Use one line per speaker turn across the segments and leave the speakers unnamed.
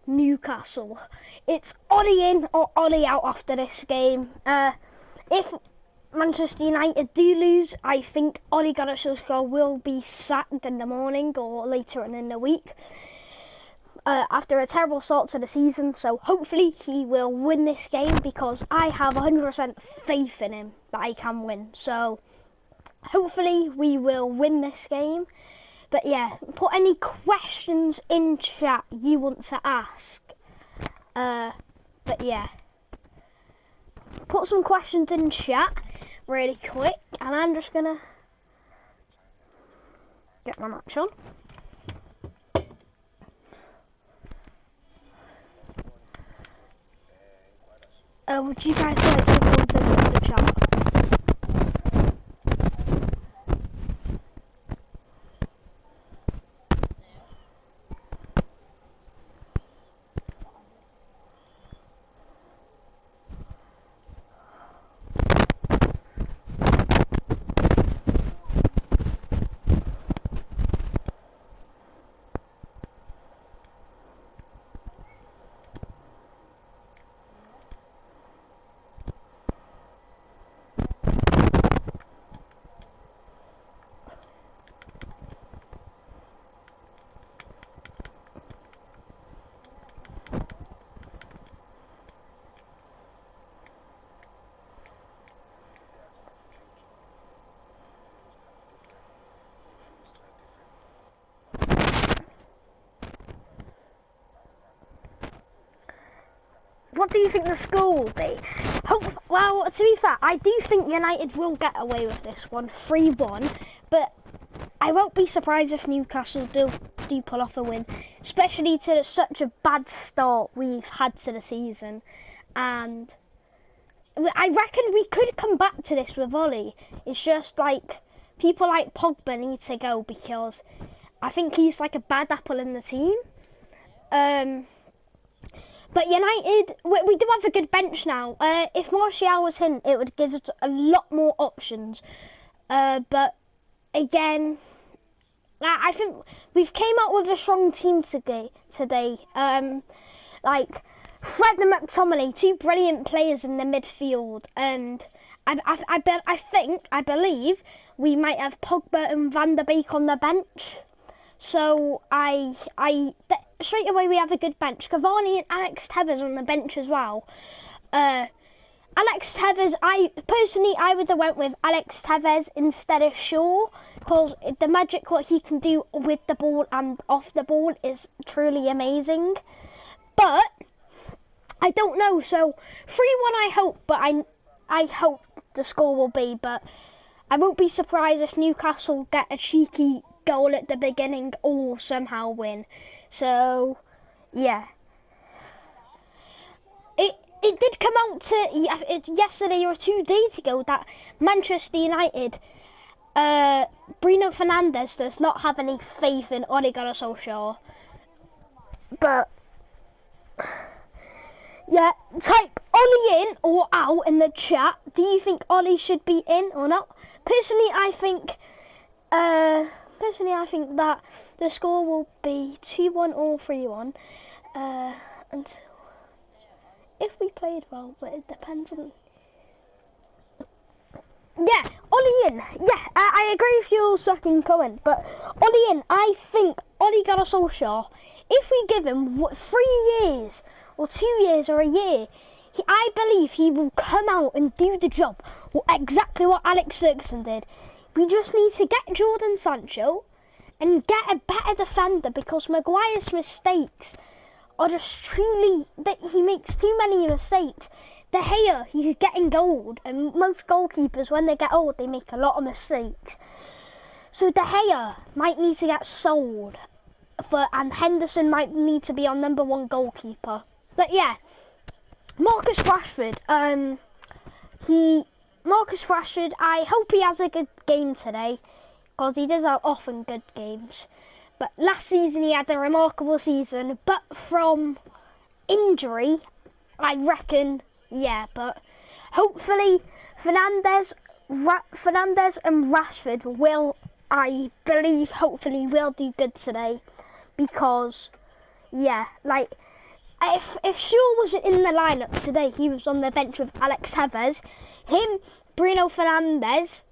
Newcastle. It's Ollie in or Ollie out after this game. If Manchester United do lose, I think Ole Gunnar Solskjaer will be sacked in the morning or later on in the week after a terrible start to the season. So hopefully he will win this game, because I have 100% faith in him that he can win. So hopefully we will win this game. But yeah, put any questions in chat you want to ask. But yeah, put some questions in chat really quick, and I'm just gonna get my match on. Would you guys like to go visit the chat? What do you think the score will be? Well, to be fair, I do think United will get away with this one, 3-1. But I won't be surprised if Newcastle do pull off a win, especially to such a bad start we've had to the season. And I reckon we could come back to this with Ollie. It's just like people like Pogba need to go, because I think he's like a bad apple in the team. But United, we do have a good bench now. If Martial was in, it would give us a lot more options. But again, I think we've came up with a strong team today. Like Fred and McTominay, two brilliant players in the midfield, and I believe we might have Pogba and Van der Beek on the bench. So straight away we have a good bench. Cavani and Alex Tevez on the bench as well. Alex Tevez, I would have went with Alex Tevez instead of Shaw, because the magic what he can do with the ball and off the ball is truly amazing. But I don't know, so 3-1 I hope, but I hope the score will be, but I won't be surprised if Newcastle get a cheeky goal at the beginning or somehow win. So yeah, it did come out to yesterday or 2 days ago that Manchester United, Bruno Fernandes does not have any faith in Ole Gunnar Solskjaer. But yeah, type Ollie in or out in the chat. Do you think Ollie should be in or not? Personally, I think that the score will be 2-1 or 3-1 until if we played well, but it depends on. Yeah, Ollie in. Yeah, I agree with your second comment, but Ollie in. I think Ole Gunnar Solskjaer, if we give him 3 years or 2 years or a year, I believe he will come out and do the job, exactly what Alex Ferguson did. We just need to get Jordan Sancho and get a better defender, because Maguire's mistakes are just truly that he makes too many mistakes. De Gea, he's getting old, and most goalkeepers, when they get old, they make a lot of mistakes. So De Gea might need to get sold, and Henderson might need to be our #1 goalkeeper. But yeah, Marcus Rashford, Marcus Rashford, I hope he has a good game today, because he does have often good games. But last season he had a remarkable season, but from injury, I reckon, yeah. But hopefully Fernandes and Rashford will, I believe, hopefully will do good today, because, yeah, like, if Shaw was in the lineup today, he was on the bench with Alex Tevez. Him, Bruno Fernandes,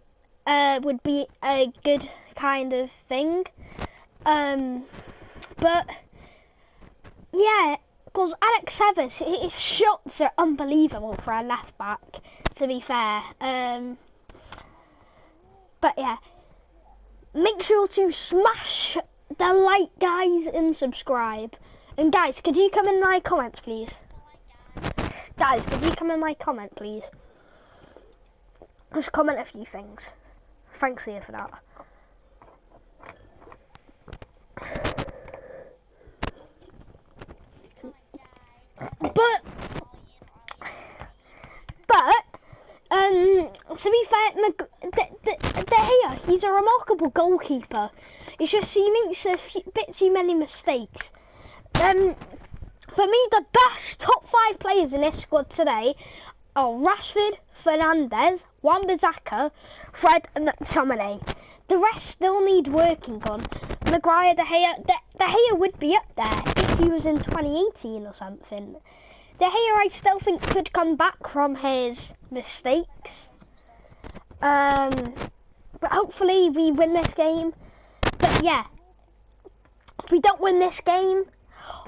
would be a good kind of thing. But yeah, because Alex Tevez, his shots are unbelievable for a left back, to be fair. But yeah, make sure to smash the like, guys, and subscribe. And guys, could you come in my comments, please? Guys, could you come in my comment, please? Just comment a few things. Thanks here for that. But to be fair, De Gea, he's a remarkable goalkeeper. It's just he makes a bit too many mistakes. For me, the best top 5 players in this squad today are Rashford, Fernandes, Wan-Bissaka, Fred and McTominay. The rest still need working on. Maguire, De Gea, De Gea would be up there if he was in 2018 or something. De Gea, I still think, could come back from his mistakes. But hopefully we win this game. But yeah, if we don't win this game,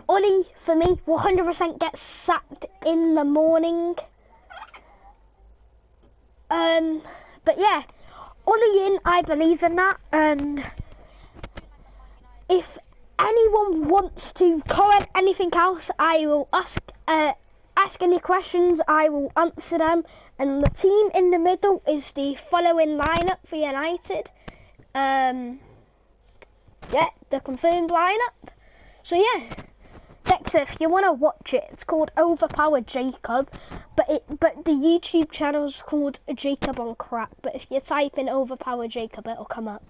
Ollie, for me, 100% gets sacked in the morning. But yeah, Ollie in, I believe in that. And if anyone wants to comment anything else, I will ask any questions, I will answer them. And the team in the middle is the following lineup for United. Yeah, the confirmed lineup. So yeah, Dexter, if you want to watch it, it's called Overpowered Jacob, but the YouTube channel is called Jacob on Crack. But if you type in Overpowered Jacob, it'll come up.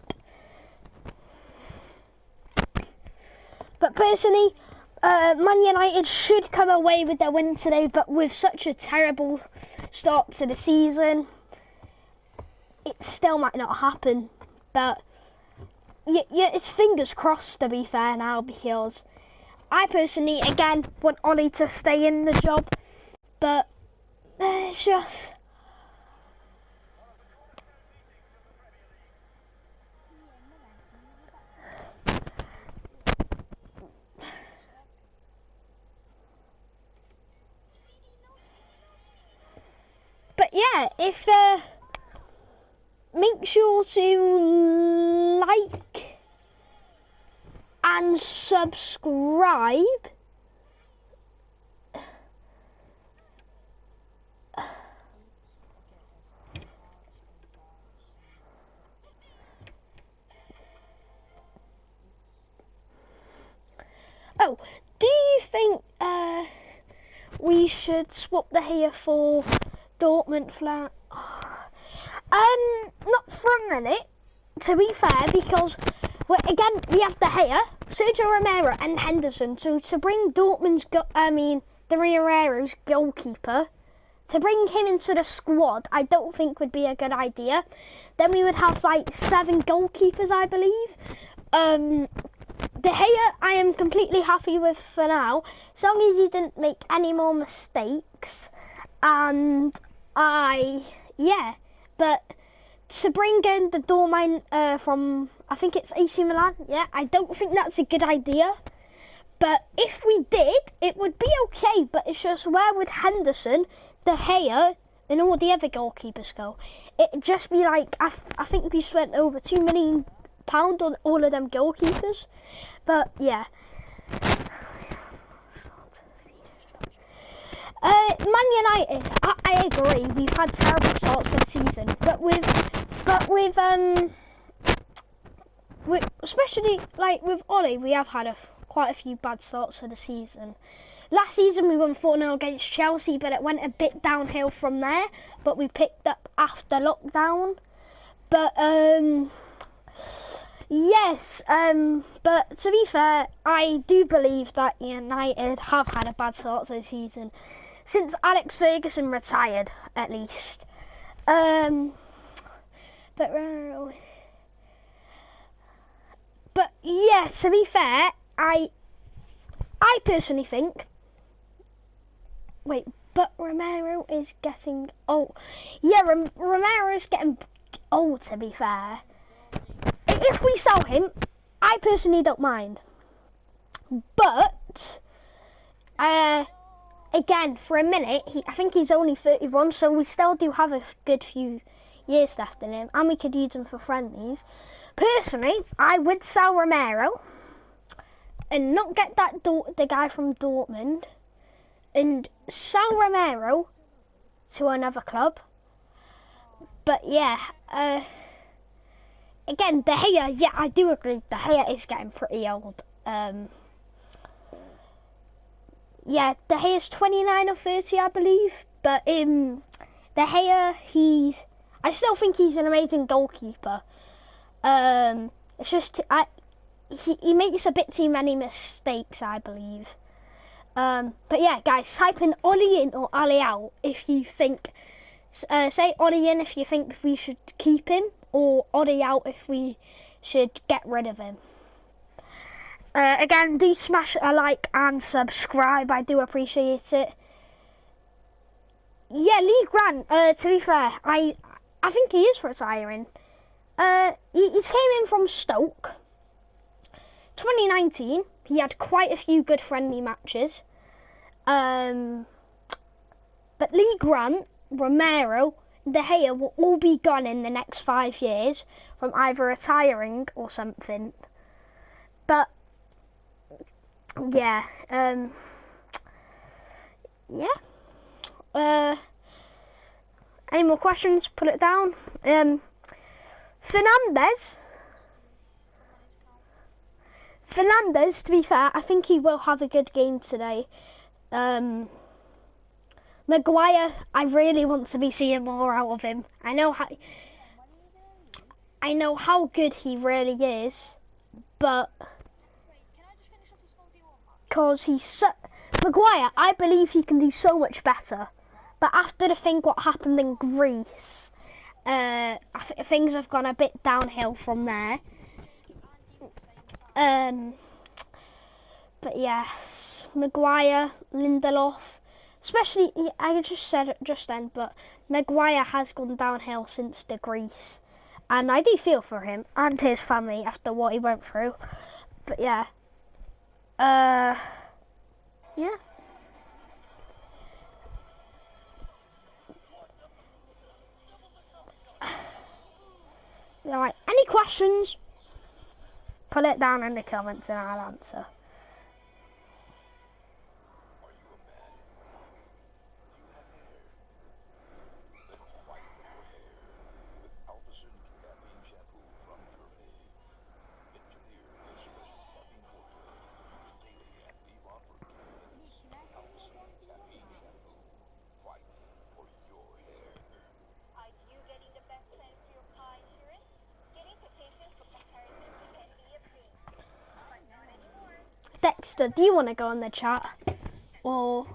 But personally, Man United should come away with their win today, but with such a terrible start to the season, it still might not happen. But yeah, it's fingers crossed, to be fair now, because I personally, again, want Ollie to stay in the job, but it's just... But yeah, if make sure to like and subscribe. Oh, do you think we should swap the hair for Dortmund flat? Not for a minute, to be fair, because again we have De Gea, Sergio Romero, and Henderson. So to bring Dortmund's, De Herrera's goalkeeper, to bring him into the squad, I don't think would be a good idea. Then we would have like 7 goalkeepers, I believe. De Gea, I am completely happy with for now, as long as he didn't make any more mistakes. And but to bring in the doorman from, I think it's AC Milan, yeah, I don't think that's a good idea. But if we did, it would be okay. But it's just, where would Henderson, De Gea, and all the other goalkeepers go? It'd just be like, I think we spent over £2 million on all of them goalkeepers. But yeah. Man United, I agree, we've had terrible starts to the season, but with especially like with Ollie, we have had quite a few bad starts to the season. Last season we won 4-0 against Chelsea, but it went a bit downhill from there, but we picked up after lockdown. But yes, but to be fair, I do believe that United have had a bad start to the season. Since Alex Ferguson retired, at least. But yeah, to be fair, I personally think Wait, but Romero is getting old. Yeah, Romero is getting old, to be fair. If we sell him, I personally don't mind. But, again, for a minute, I think he's only 31, so we still do have a good few years left in him, and we could use him for friendlies. Personally, I would sell Romero and not get the guy from Dortmund, and sell Romero to another club. But yeah, again, De Gea, yeah, I do agree, De Gea is getting pretty old. Yeah, De Gea's 29 or 30, I believe. But De Gea, I still think he's an amazing goalkeeper. It's just, he makes a bit too many mistakes, I believe. But yeah, guys, type in Ollie in or Ollie out if you think, say Ollie in if you think we should keep him, or Ollie out if we should get rid of him. Again, do smash a like and subscribe. I do appreciate it. Yeah, Lee Grant, to be fair, I think he is retiring. He came in from Stoke. 2019, he had quite a few good friendly matches. But Lee Grant, Romero, De Gea will all be gone in the next 5 years from either retiring or something. But yeah, yeah. Any more questions? Put it down. Fernandez, to be fair, I think he will have a good game today. Maguire, I really want to be seeing more out of him. I know how good he really is, but because Maguire, I believe he can do so much better. But after what happened in Greece, things have gone a bit downhill from there. But yes, Maguire, Lindelof, especially, I just said it just then, but Maguire has gone downhill since the Greece. And I do feel for him and his family after what he went through. But yeah. Yeah. Alright, any questions? Put it down in the comments and I'll answer. Dexter, do you want to go in the chat or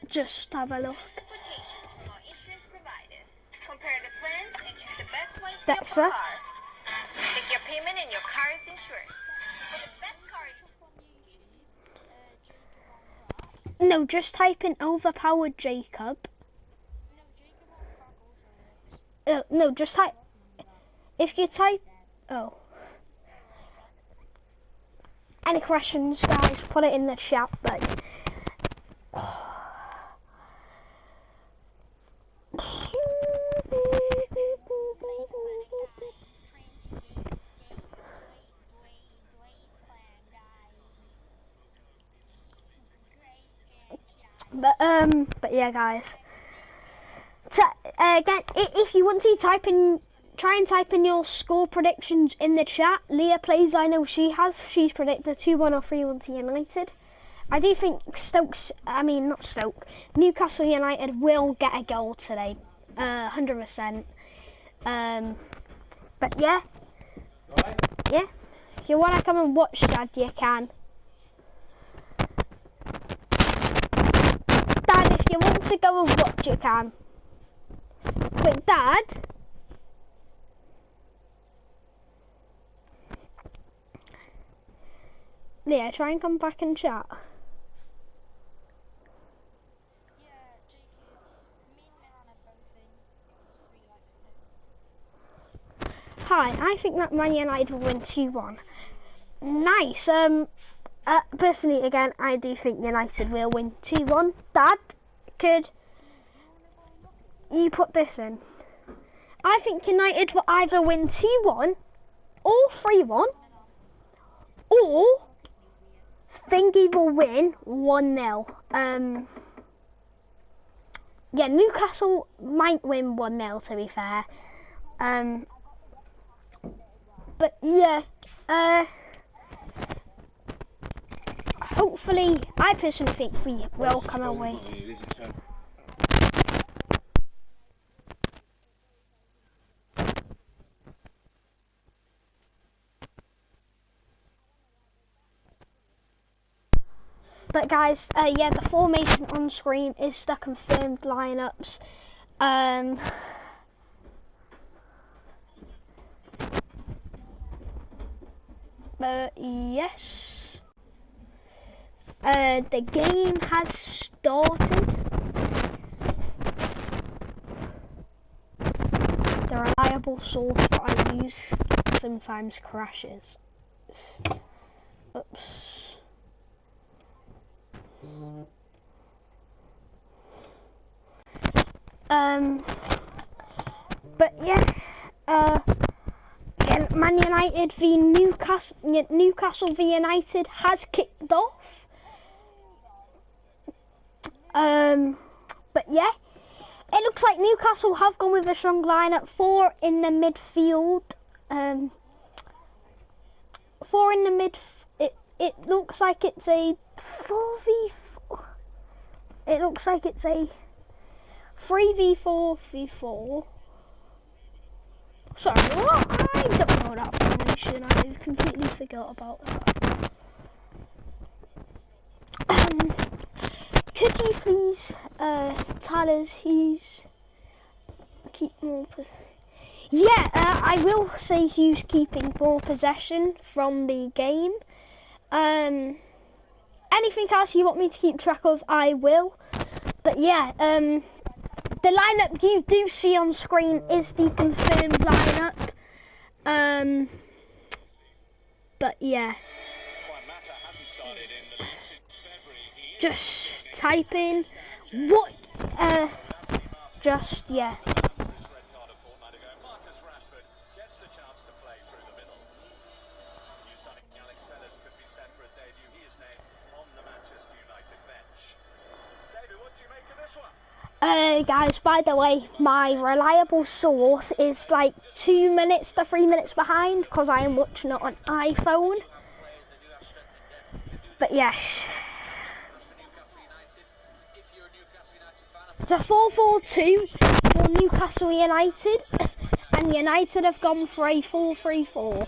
just have a look? Dexter?
Take your payment and your car is insured. For the best car.
No, just type in overpowered Jacob. No, just type. If you type. Oh. Any questions, guys? Put it in the chat. But but yeah, guys. Again, if you want to try and type in your score predictions in the chat. Leah plays, I know she's predicted 2-1 or 3-1 to United. I do think Newcastle United will get a goal today, 100%. But yeah, yeah. If you want to come and watch, Dad, you can. Dad, if you want to go and watch, you can. But Dad, Leah, try and come back and chat. Hi, I think that Man United will win 2-1. Nice. Personally, again, I do think United will win 2-1. Dad, could you put this in? I think United will either win 2-1 or 3-1, or Thingy will win 1-0. Yeah, Newcastle might win 1-0 to be fair. But yeah, hopefully, I personally think we will come away. But guys, yeah, the formation on screen is the confirmed lineups. But yes, the game has started. The reliable source that I use sometimes crashes. Oops. But yeah, again, Man United v Newcastle v United has kicked off. But yeah, it looks like Newcastle have gone with a strong lineup. 4 in the midfield. 4 in the mid. It looks like it's a 4v4. It looks like it's a 3v4v4. Sorry, what? I don't know that formation. I completely forgot about that. Could you please tell us who's keep more? Yeah, I will say who's keeping more possession from the game. Anything else you want me to keep track of, I will. But yeah, the lineup you do see on screen is the confirmed lineup. But yeah. Just type in what, just, yeah. Guys, by the way, my reliable source is like 2 minutes to 3 minutes behind because I am watching it on iPhone. But yes. It's a 4-4-2 for Newcastle United, and United have gone for a 4-3-4.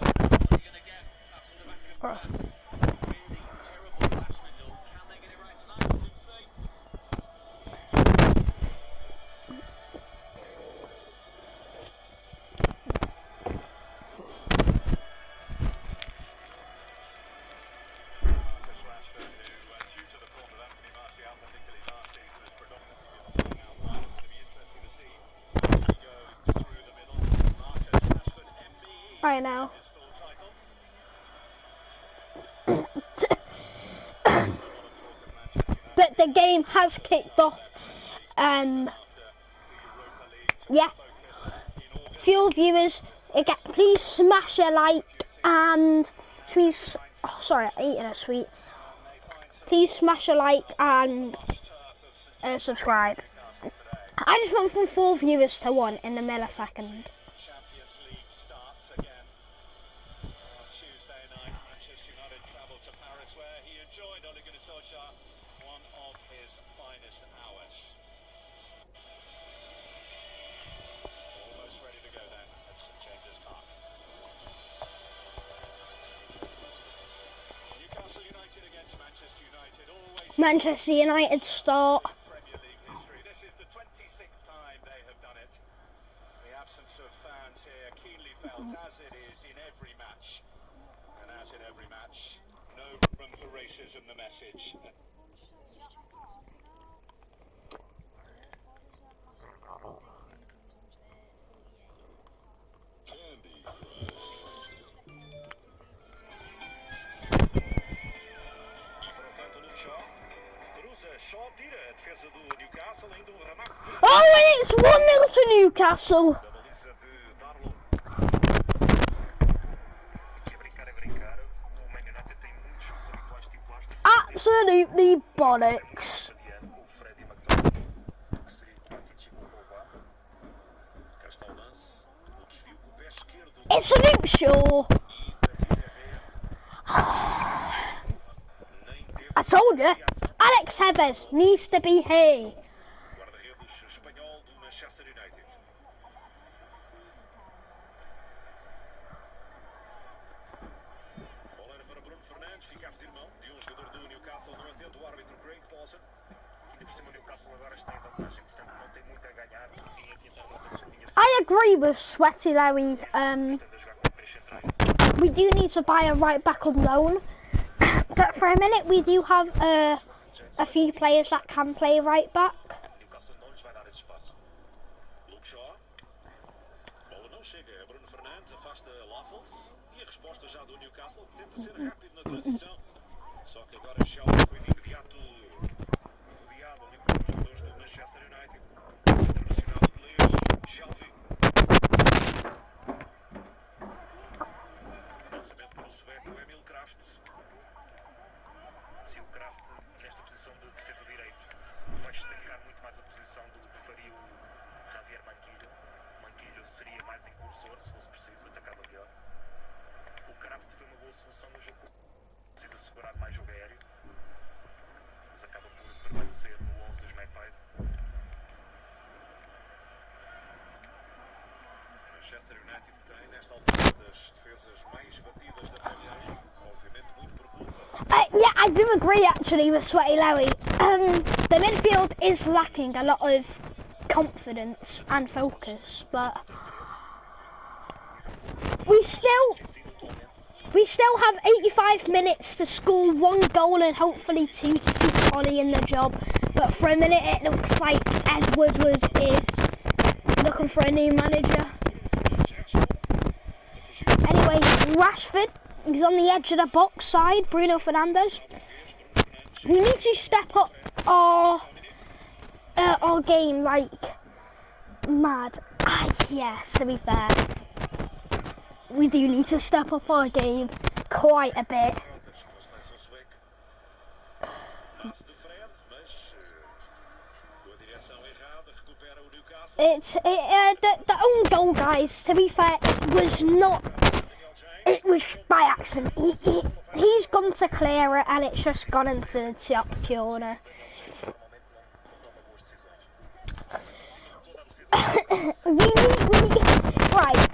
Right now. But the game has kicked off. Yeah. Few viewers, again, please smash a like and please. Oh, sorry, I'm eating a sweet. Please smash a like and subscribe. I just went from 4 viewers to 1 in a millisecond. Manchester United start.
This is the 26th time they have done it. The absence of fans here keenly felt, as it is in every match. And as in every match, no room for racism, the message. cruza, só tira a defesa do Newcastle, ainda um remate
Oh, and it's 1-0 to Newcastle.
da baliza de Darlow. Aqui a brincar é brincar. O Man United tem muitos dos habituais titulares de
Absolutely bollocks.
com o Freddy McDonald, que seria com o Atici com o Pogba. Cá está o lance, o desvio com o pé esquerdo.
It's a Luke Shaw. I told you, Alex Tevez needs to be here.
Guarda-redes espanhol do Manchester United. Bola era para Bruno Fernandes, fica a pedir mão de um jogador do Newcastle, não atende o árbitro Craig Dawson. Ainda por cima o Newcastle agora está em vantagem, portanto não tem muito a ganhar. Ninguém aqui está a sublinhar.
I agree with Sweaty Larry.
Estando a jogar com três centrais.
We do need to buy a right back on loan. But for a minute, we do have a few players that can play right back.
Newcastle não lhes vai dar esse espaço. Luke Shaw. Bola não chega. É Bruno Fernandes, afasta Lascelles. E a resposta já do Newcastle tenta ser rápido na transição. Só que agora Shelby foi de imediato rodeado ali pelos jogadores do Manchester United. Internacional inglês, Shelby. Lançamento para o sueco Emil Kraft. Se o Kraft, nesta posição de defesa direito, vai estancar muito mais a posição do que faria o Javier Manquillo. Manquillo seria mais incursor, se fosse preciso, atacava melhor. O Kraft foi uma boa solução no jogo. Precisa segurar mais jogo aéreo, mas acaba por permanecer no 11 dos Magpies. Manchester United que tem, nesta altura, das defesas mais batidas da Premier League, obviamente muito por culpa.
Yeah, I do agree actually with Sweaty Larry. The midfield is lacking a lot of confidence and focus, but we still have 85 minutes to score 1 goal and hopefully 2 to keep Ollie in the job. But for a minute, it looks like Edwards is looking for a new manager. Anyway, Rashford, he's on the edge of the box side. Bruno Fernandes. We need to step up our game like mad. Yes, to be fair, we do need to step up our game quite a bit. The own goal, guys, to be fair, it was by accident. He's gone to clear it and it's just gone into the top corner. Right.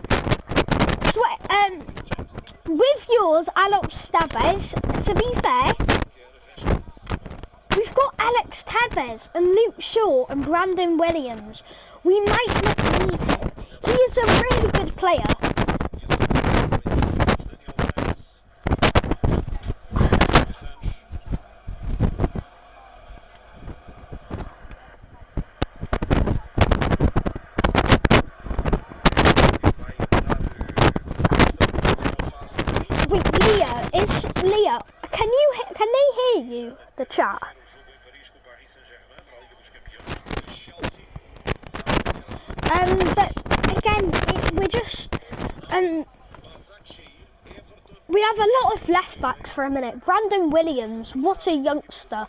With yours, Alex Tevez, to be fair, we've got Alex Tevez and Luke Shaw and Brandon Williams. We might not need him. He is a really good player. Wait, Leah, can they hear you, the chat? But again, we're just we have a lot of left backs for a minute. Brandon Williams, what a youngster!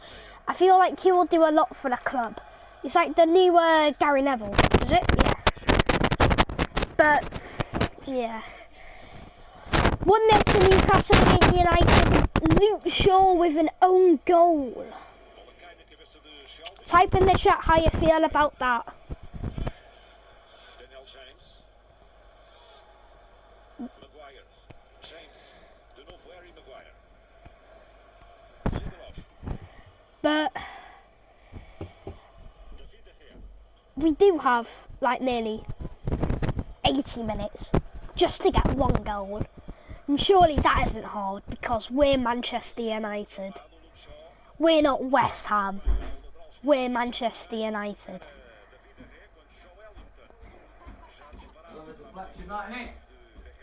I feel like he will do a lot for the club. He's like the new Gary Neville, is it? Yeah. But yeah, 1-0 to Newcastle United. Luke Shaw with an own goal. Type in the chat how you feel about that. But we do have like nearly 80 minutes just to get 1 goal. And surely that isn't hard because we're Manchester United. We're not West Ham. We're Manchester United.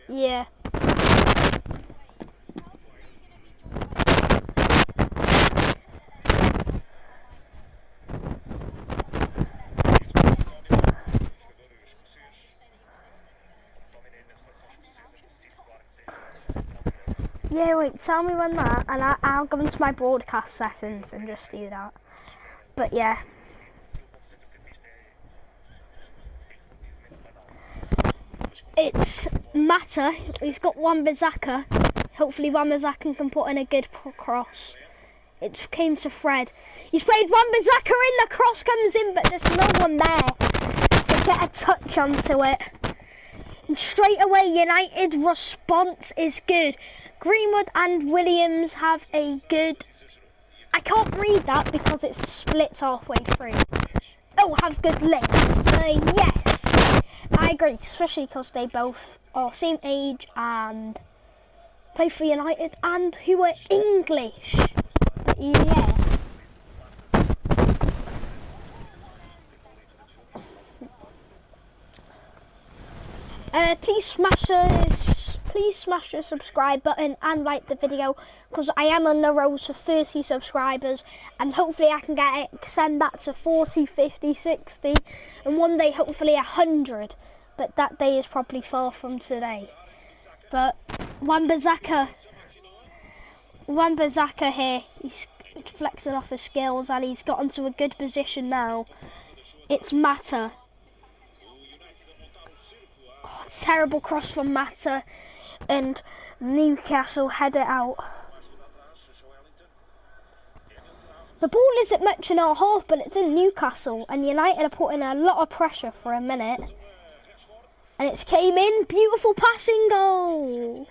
Yeah. Yeah, wait, tell me when that, and I'll go into my broadcast settings and just do that. But yeah. It's Mata. He's got Wan-Bissaka. Hopefully Wan-Bissaka can put in a good cross. It came to Fred. He's played Wan-Bissaka in, the cross comes in, but there's no one there to get a touch onto it. And straight away, United response is good. Greenwood and Williams have a good... I can't read that because it's split halfway through. Oh, have good links. Yes, I agree, especially because they both are same age and play for United and who are English. Yeah. Please smash the subscribe button and like the video, because I am on the road to 30 subscribers, and hopefully I can extend that to 40, 50, 60, and one day hopefully 100. But that day is probably far from today. But Wan-Bissaka here, he's flexing off his skills and he's got into a good position now. It's Mata. Oh, terrible cross from Mata, and Newcastle head it out. The ball isn't much in our half, but it's in Newcastle, and United are putting a lot of pressure for a minute. And it's came in, beautiful passing goal.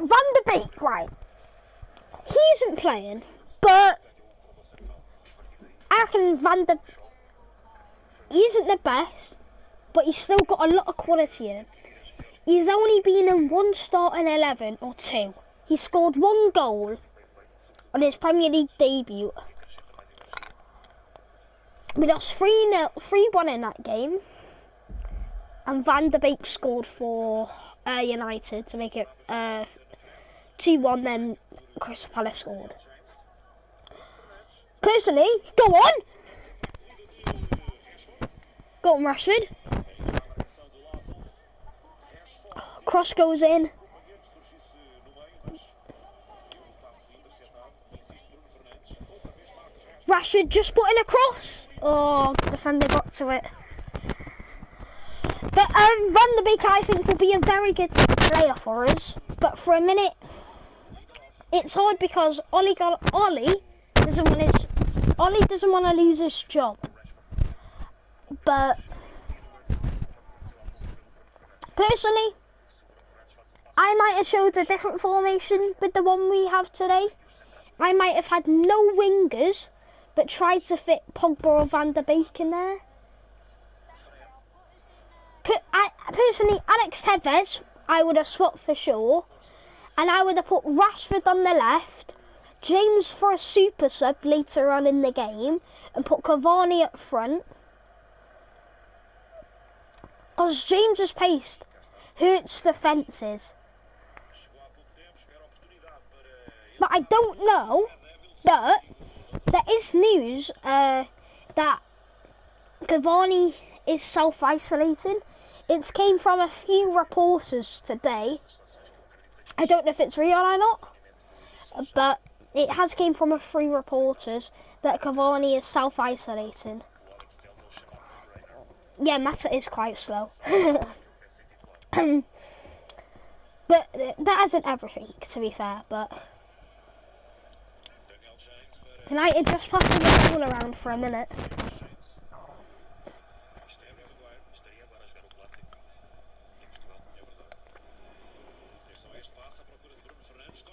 Van der Beek, right, he isn't playing, but I reckon he isn't the best, but he's still got a lot of quality in him. He's only been in one starting 11 or two. He scored one goal on his Premier League debut. We lost 3-1 in that game, and Van der Beek scored for United to make it 2-1, then Crystal Palace scored. Personally, go on! Go on, Rashford. Cross goes in. Rashford just put in a cross. Oh, the defender got to it. But Van der Beek, I think, will be a very good player for us. But for a minute, it's hard because Ollie doesn't want to lose his job. But personally, I might have chose a different formation with the one we have today. I might have had no wingers, but tried to fit Pogba or Van der Beek in there. Personally, Alex Tevez, I would have swapped for sure. And I would have put Rashford on the left, James for a super sub later on in the game, and put Cavani up front. Because James's pace hurts defences. But I don't know, but there is news that Cavani is self-isolating. It came from a few reporters today. I don't know if it's real or not, but it has came from a few reporters that Cavani is self-isolating. Yeah, Mata is quite slow. But that isn't everything, to be fair, but United just passing the ball around for a minute.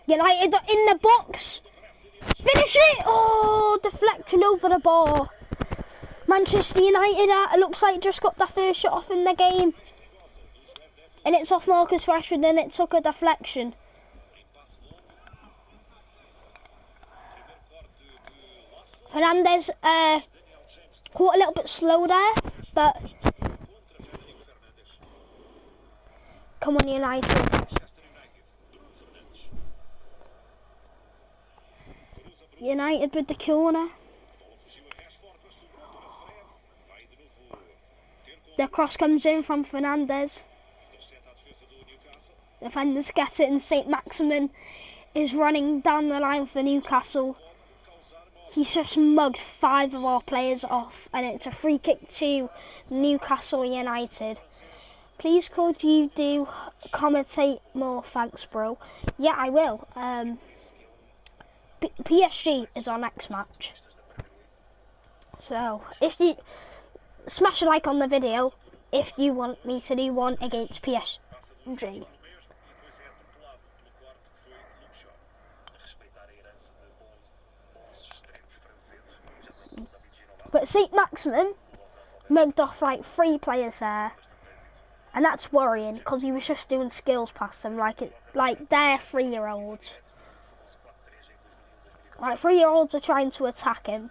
United are in the box. Finish it! Oh, deflection over the bar. Manchester United, looks like just got the first shot off in the game. And it's off Marcus Rashford, and it took a deflection. Fernandes caught a little bit slow there, but come on United. United with the corner. The cross comes in from Fernandes. Defenders get it and St. Maximin is running down the line for Newcastle. He's just mugged 5 of our players off and it's a free kick to Newcastle United. Please could you do commentate more? Thanks, bro. Yeah, I will. PSG is our next match. So, if you smash a like on the video if you want me to do one against PSG. But St. Maximin mugged off like 3 players there. And that's worrying because he was just doing skills past them like they're 3-year-olds. Like 3-year-olds are trying to attack him.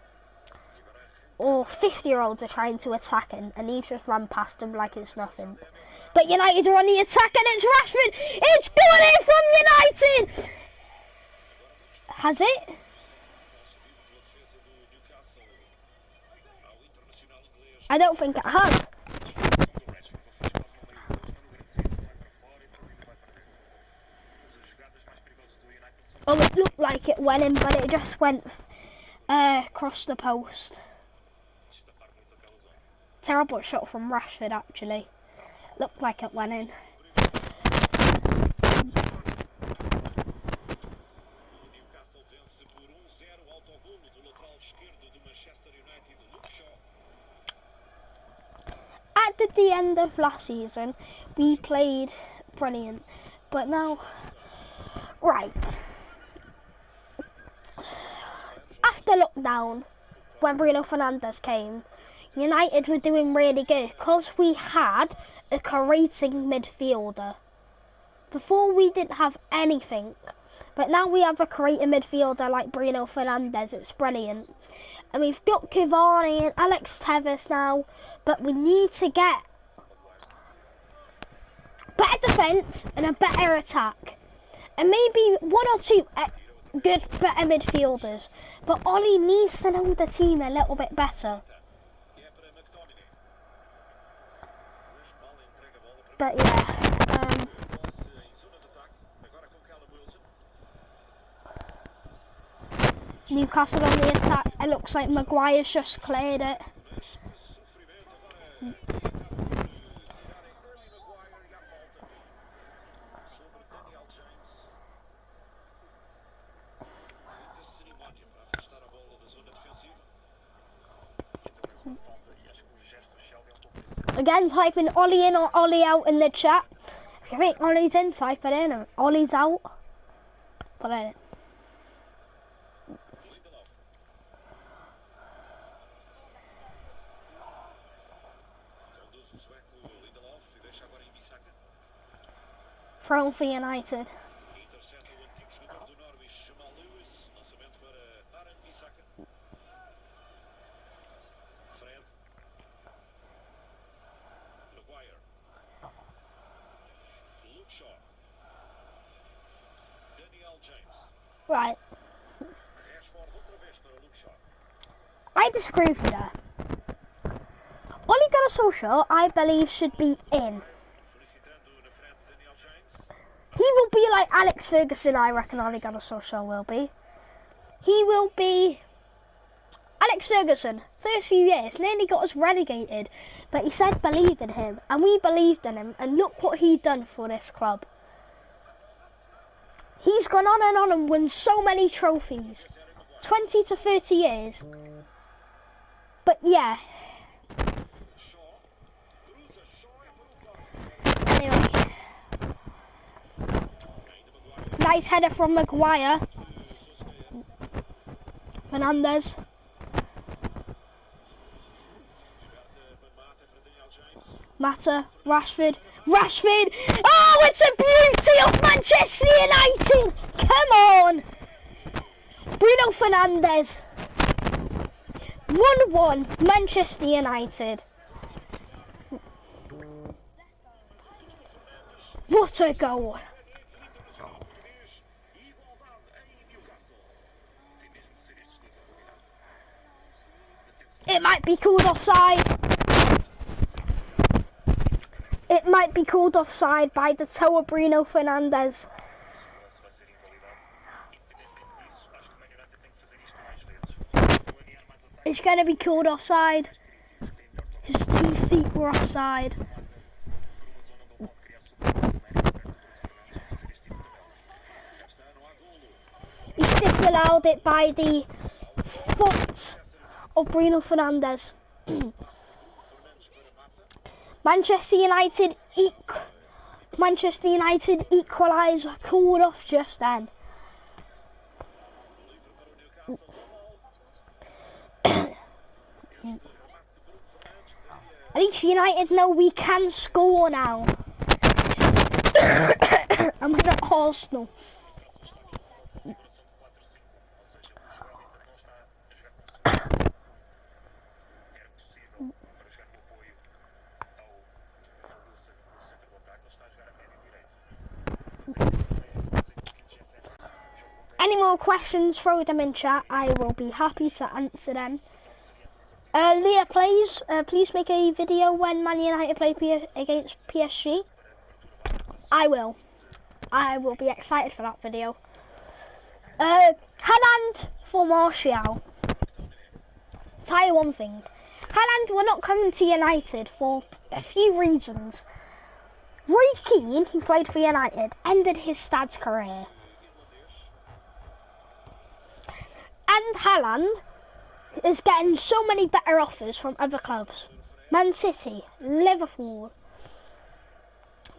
Or 50-year-olds are trying to attack him and he just ran past them like it's nothing. But United are on the attack and it's Rashford! It's going in from United! Has it? I don't think it has. Oh, it looked like it went in, but it just went across the post. Terrible shot from Rashford, actually. Looked like it went in. At the end of last season, we played brilliant, but now, right. After lockdown, when Bruno Fernandes came, United were doing really good because we had a creating midfielder. Before we didn't have anything, but now we have a creating midfielder like Bruno Fernandes. It's brilliant. And we've got Cavani and Alex Tevez now, but we need to get better defence and a better attack. And maybe 1 or 2 good, better midfielders. But Ollie needs to know the team a little bit better. But yeah, Newcastle on the attack. It looks like Maguire's just cleared it. Again, type in Ollie in or Ollie out in the chat. If you think Ollie's in, type it in. And Ollie's out, put it in. Thrown for United. Right. I disagree with you there. Ole Gunnar Solskjaer, I believe, should be in. He will be like Alex Ferguson, I reckon Ole Gunnar Solskjaer will be. He will be Alex Ferguson. First few years, nearly got us relegated, but he said believe in him, and we believed in him, and look what he done for this club. He's gone on and won so many trophies. 20 to 30 years. But yeah. Anyway. Nice header from Maguire. Fernandes. Mata. Rashford. Rashford! Oh, it's a beauty of Manchester United! Come on! Bruno Fernandes. 1-1, Manchester United. What a goal. It might be called offside. It might be called offside by the toe of Bruno Fernandes. It's going to be called offside. His 2 feet were offside. He's disallowed it by the foot of Bruno Fernandes. Manchester United equalise, called off just then. At least United know we can score now. I'm not Arsenal. Any more questions, throw them in chat. I will be happy to answer them. Leah plays, please make a video when Man United play against PSG. I will be excited for that video. Haaland for Martial. Tell you one thing. Haaland will not come to United for a few reasons. Roy Keane, who played for United, ended his Stad's career. And Haaland is getting so many better offers from other clubs. Man City, Liverpool,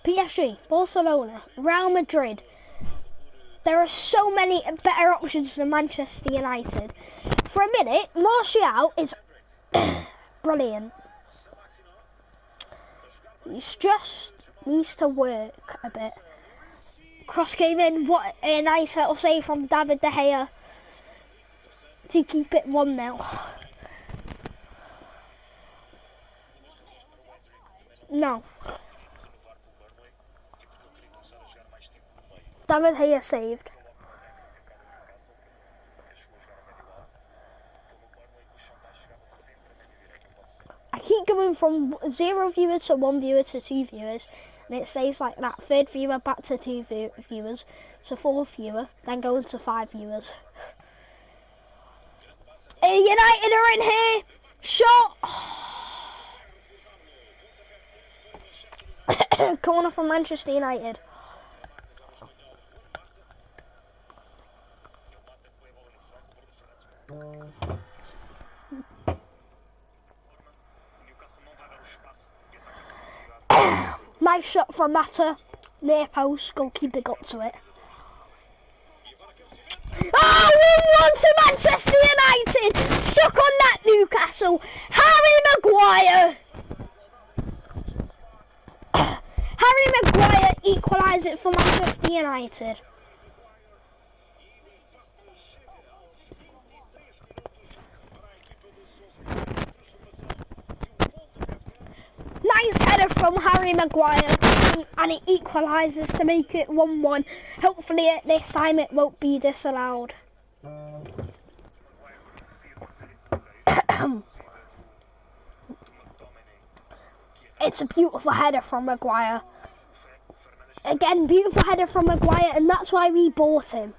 PSG, Barcelona, Real Madrid. There are so many better options than Manchester United. For a minute, Martial is brilliant. He just needs to work a bit. Cross came in, what a nice little save from David De Gea to keep it 1-0. No. David De Gea saved. I keep going from 0 viewers to 1 viewer to 2 viewers, and it stays like that. 3rd viewer back to 2 viewers, to 4th viewer, then going to 5 viewers. United are in here. Shot. Corner from Manchester United. Nice shot from Mata. Near post. Goalkeeper got to it. Oh, 1-1 to Manchester United. Stuck on that, Newcastle. Harry Maguire. Harry Maguire equalised it for Manchester United. Nice header from Harry Maguire, and it equalises to make it 1-1. Hopefully this time it won't be disallowed. It's a beautiful header from Maguire. Again, beautiful header from Maguire, and that's why we bought him.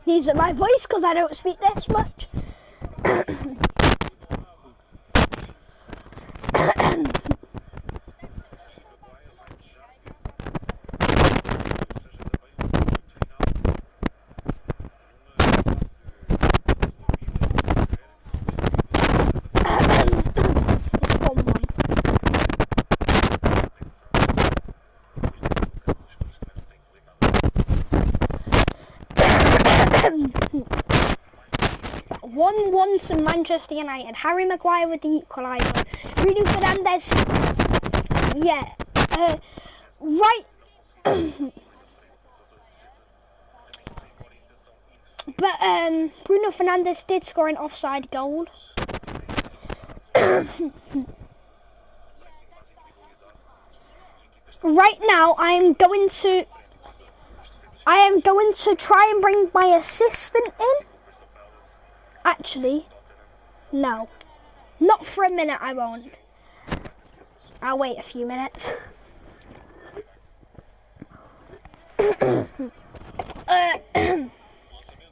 Using my voice because I don't speak this much. To Manchester United. Harry Maguire with the equaliser. Bruno Fernandes Yeah. Right. But Bruno Fernandes did score an offside goal. Right now, I am going to try and bring my assistant in. Actually, no, not for a minute. I won't. I'll wait a few minutes.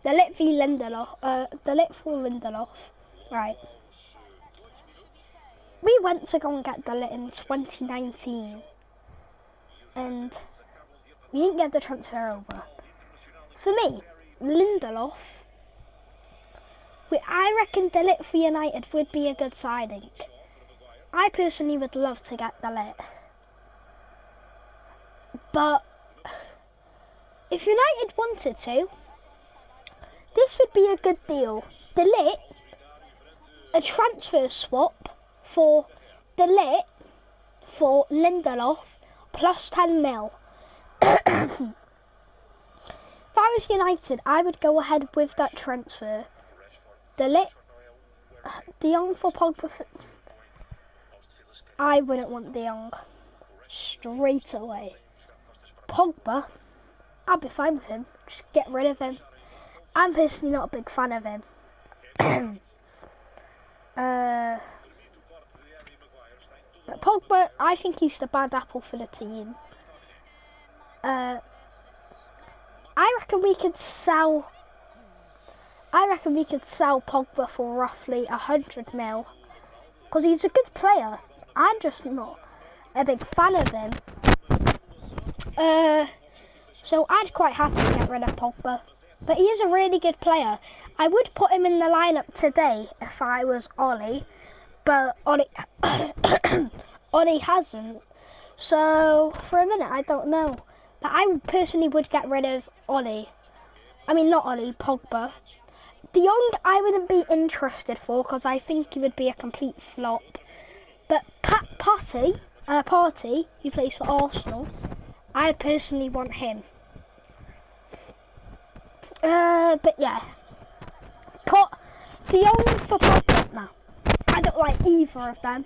The lit v Lindelof. The lit for Lindelof. Right. We went to go and get the lit in 2019, and we didn't get the transfer over. For me, Lindelof, I reckon the lit for United would be a good signing. I personally would love to get the lit. But if United wanted to, this would be a good deal. The lit, a transfer swap for the lit for Lindelof plus 10 mil. If I was United, I would go ahead with that transfer. The lit, De Jong for Pogba. I wouldn't want De Jong straight away. Pogba, I'd be fine with him. Just get rid of him. I'm personally not a big fan of him. But Pogba, I think he's the bad apple for the team. I reckon we could sell Pogba for roughly 100 mil. Because he's a good player. I'm just not a big fan of him. So I'd quite happily get rid of Pogba. But he is a really good player. I would put him in the lineup today if I was Ollie. But Ollie hasn't. So for a minute, I don't know. But I personally would get rid of Ollie. I mean, not Ollie, Pogba. De Jong, I wouldn't be interested for because I think he would be a complete flop. But Partey, who plays for Arsenal, I personally want him. But yeah, put De Jong for Pogba now. I don't like either of them.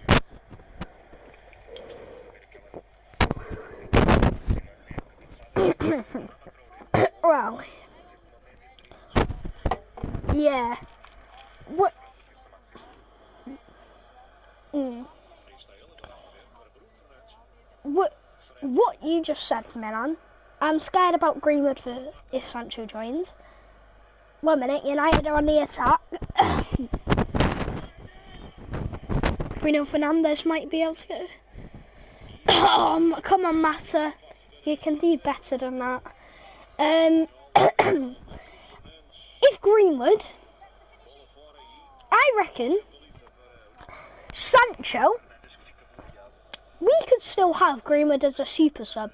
Well, yeah. What? What you just said, Milan. I'm scared about Greenwood for if Sancho joins. 1 minute, United are on the attack. Bruno Fernandes might be able to go. Come on, Mata. You can do better than that. If Greenwood, I reckon Sancho, we could still have Greenwood as a super sub.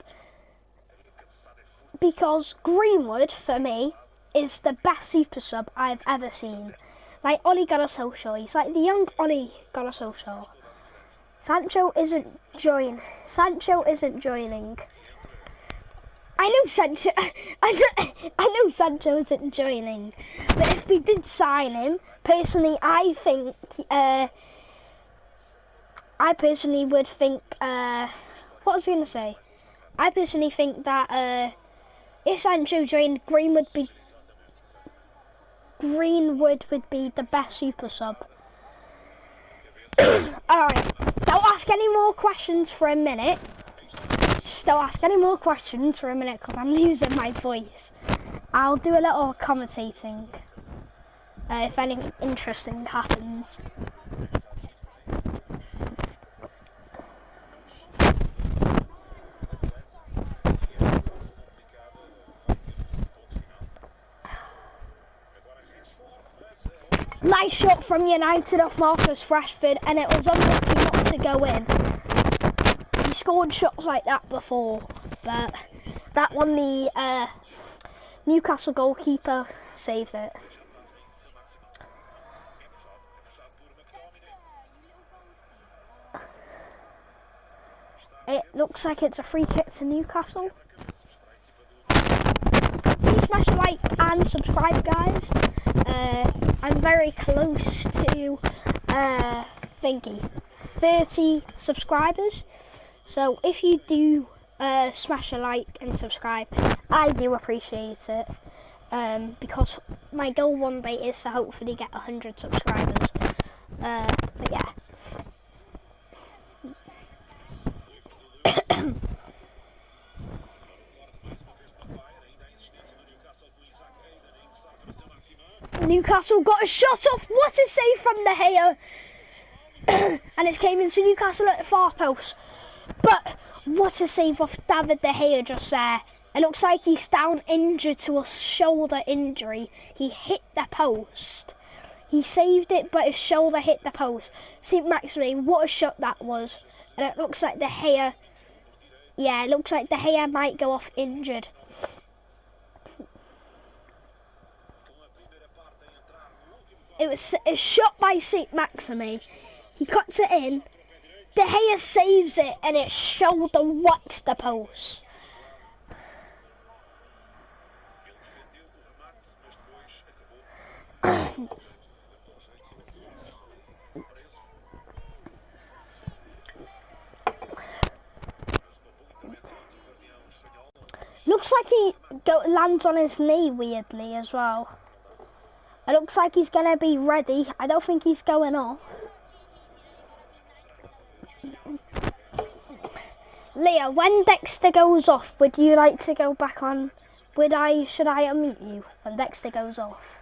Because Greenwood, for me, is the best super sub I've ever seen. Like Ole Gunnar Solskjaer, he's like the young Ole Gunnar Solskjaer. Sancho isn't joining. I know Sancho isn't joining. But if we did sign him, personally, I personally would think. What was I going to say? I personally think that if Sancho joined, Greenwood would be the best super sub. Alright, don't ask any more questions for a minute. Just don't ask any more questions for a minute because I'm losing my voice. I'll do a little commentating if anything interesting happens. Nice shot from United off Marcus Rashford, and it was unlucky not to go in. He scored shots like that before, but that one the Newcastle goalkeeper saved it. It looks like it's a free kick to Newcastle. Please smash a like and subscribe, guys. I'm very close to 30 subscribers. So if you do smash a like and subscribe, I do appreciate it. Because my goal one day is to hopefully get 100 subscribers. But yeah. Newcastle got a shot off. What a save from De Gea. And it came into Newcastle at the far post. But what a save off David De Gea just there. It looks like he's down injured to a shoulder injury. He hit the post. He saved it, but his shoulder hit the post. St. Maximin, what a shot that was. And it looks like De Gea. Yeah, it looks like De Gea might go off injured. It was a shot by St. Maximin. He cuts it in. De Gea saves it, and its shoulder whacks the post. Looks like he lands on his knee weirdly as well. It looks like he's going to be ready. I don't think he's going off. Leah, when Dexter goes off, would you like to go back on? Should I unmute you when Dexter goes off?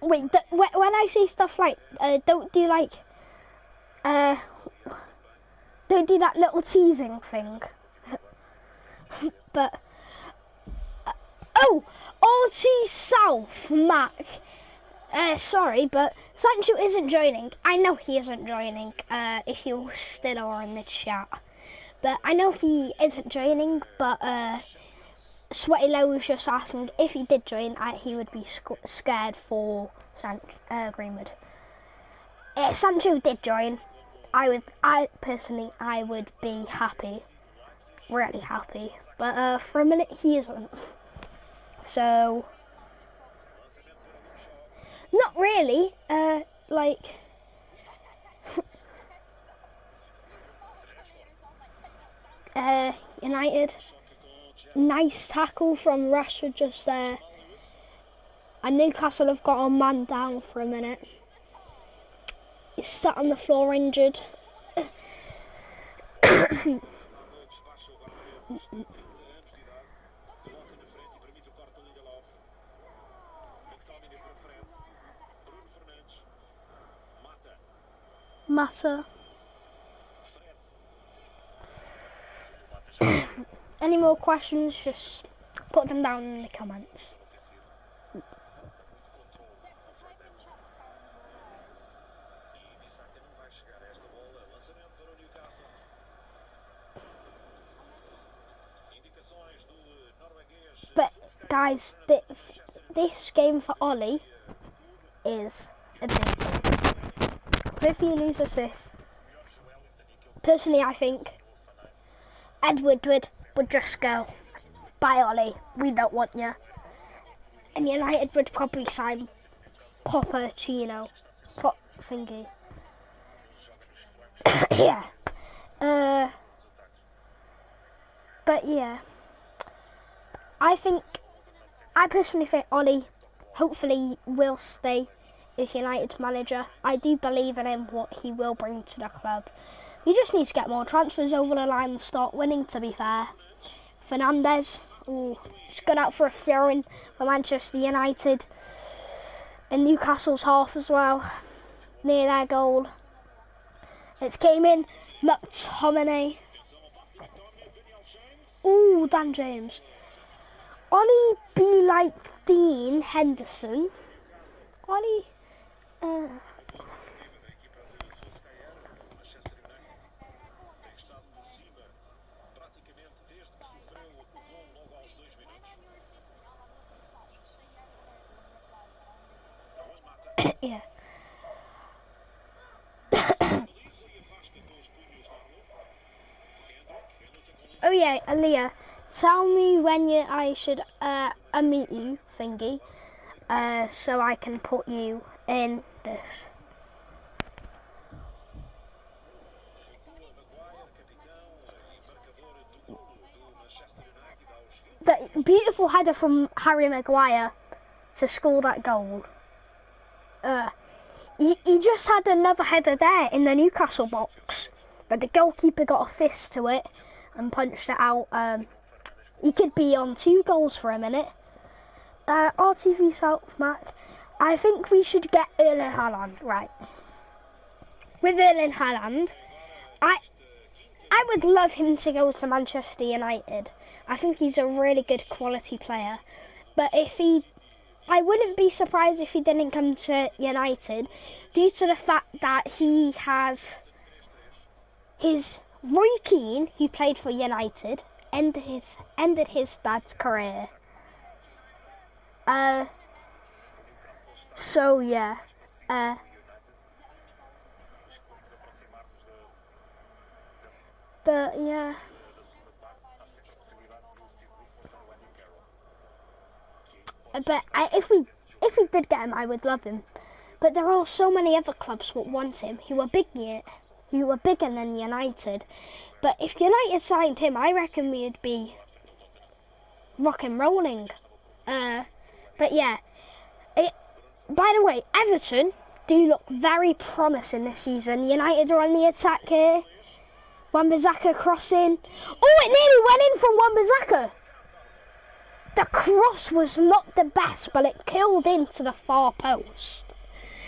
Wait, when I say stuff like, don't do that little teasing thing. But, Alty South, Mac. Sorry, but Sancho isn't joining. I know he isn't joining, if you still are in the chat. But I know he isn't joining, but Sweaty Low was just asking if he did join, he would be scared for Greenwood. If Sancho did join, I personally would be happy. Really happy. But for a minute, he isn't. So... Not really, United, nice tackle from Rashford just there, and Newcastle have got a man down for a minute. He's sat on the floor injured. Matter. Any more questions, just put them down in the comments. But guys, this game for Ollie is a big deal. If you lose this, personally I think Edward would just go, bye Ollie, we don't want you. And United would probably sign Pochettino, Pop thingy. Yeah. But yeah, I personally think Ollie hopefully will stay as United's manager. I do believe in him, what he will bring to the club. He just needs to get more transfers over the line and start winning, to be fair. Fernandes, he's gone out for a throw-in for Manchester United. In Newcastle's half as well, near their goal. It's came in, McTominay. Dan James. Ollie be like Dean Henderson. Ollie, yeah. Oh yeah, Aaliyah, tell me when I should unmute you, thingy, so I can put you in this. The beautiful header from Harry Maguire to score that goal. He just had another header there in the Newcastle box, but the goalkeeper got a fist to it and punched it out. He could be on 2 goals for a minute. RTV South Mac, I think we should get Erling Haaland, right. With Erling Haaland, I would love him to go to Manchester United. I think he's a really good quality player. But I wouldn't be surprised if he didn't come to United, due to the fact that he has Roy Keane, who played for United, ended his dad's career. So yeah. But yeah. But if we did get him, I would love him. But there are so many other clubs that want him, who are bigger than United. But if United signed him, I reckon we'd be rock and rolling. But yeah. By the way, Everton do look very promising this season. United are on the attack here. Wan-Bissaka crossing. Oh, it nearly went in from Wan-Bissaka. The cross was not the best, but it killed into the far post.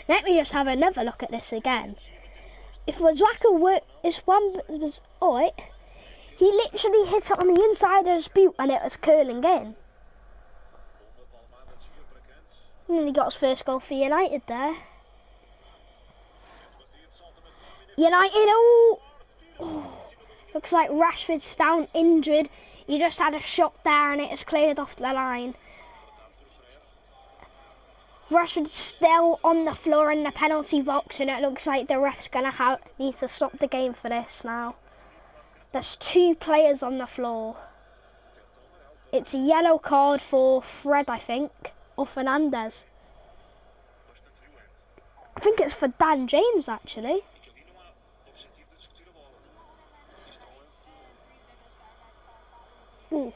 Let me just have another look at this again. If Wan-Bissaka he literally hit it on the inside of his boot and it was curling in. And then he got his first goal for United there. United, looks like Rashford's down injured. He just had a shot there and it has cleared off the line. Rashford's still on the floor in the penalty box, and it looks like the ref's going to need to stop the game for this now. There's 2 players on the floor. It's a yellow card for Fred, I think, or Fernandez. I think it's for Dan James, actually. Ooh.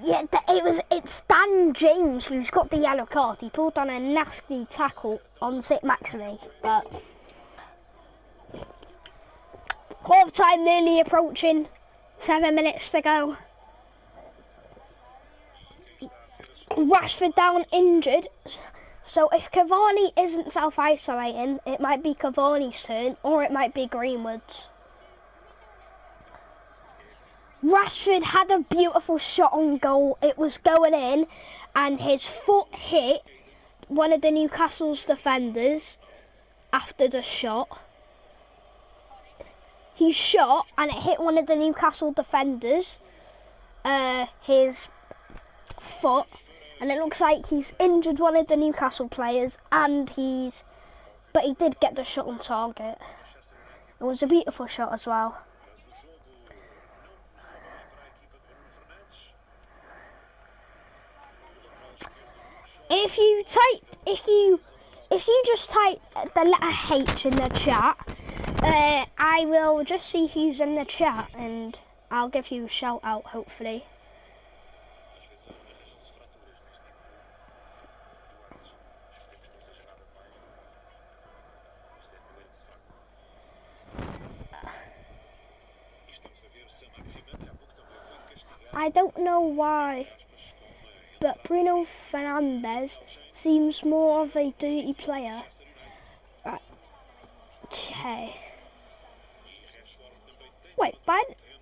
Yeah, it's Dan James who's got the yellow card. He pulled on a nasty tackle on St. Maxime, but half time nearly approaching, 7 minutes to go. Rashford down injured, so if Cavani isn't self-isolating, it might be Cavani's turn or it might be Greenwood's. Rashford had a beautiful shot on goal. It was going in and his foot hit one of the Newcastle's defenders after the shot. He shot and it hit one of the Newcastle defenders, his foot, and it looks like he's injured one of the Newcastle players, but he did get the shot on target. It was a beautiful shot as well. If you just type the letter H in the chat, I will just see who's in the chat and I'll give you a shout out, hopefully. I don't know why, but Bruno Fernandes seems more of a dirty player. Right. Okay. Wait,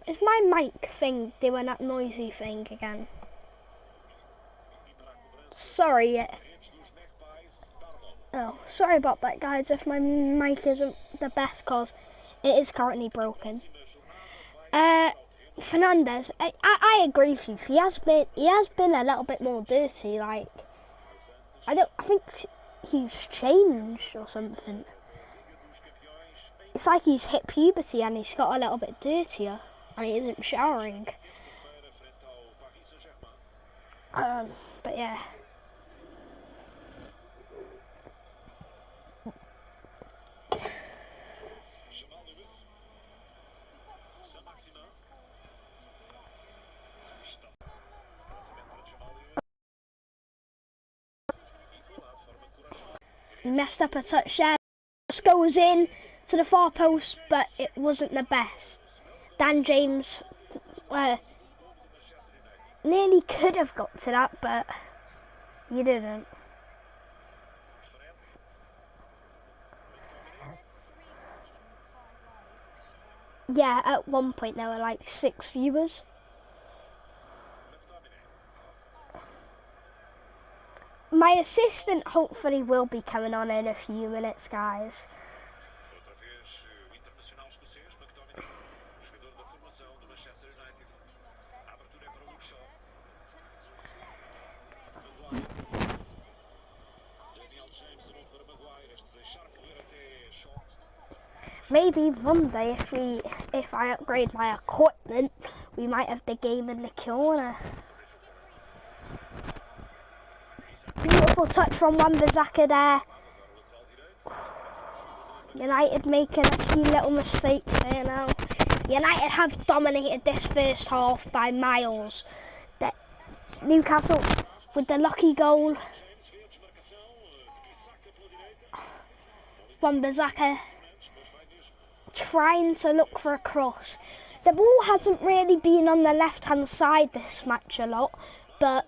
is my mic thing doing that noisy thing again? Sorry. Oh, sorry about that, guys, if my mic isn't the best, because it is currently broken. Fernandes, I agree with you. He has been a little bit more dirty. Like, I think he's changed or something. It's like he's hit puberty and he's got a little bit dirtier. and he isn't showering. But yeah. He messed up a touch there. Just goes in to the far post, but it wasn't the best. Dan James nearly could have got to that, but he didn't. Yeah, at one point there were like 6 viewers. My assistant hopefully will be coming on in a few minutes, guys. Maybe one day if I upgrade my equipment, we might have the game in the corner. Beautiful touch from Wan-Bissaka there. United making a few little mistakes here now. United have dominated this first half by miles. Newcastle with the lucky goal. Wan-Bissaka trying to look for a cross. The ball hasn't really been on the left-hand side this match a lot, but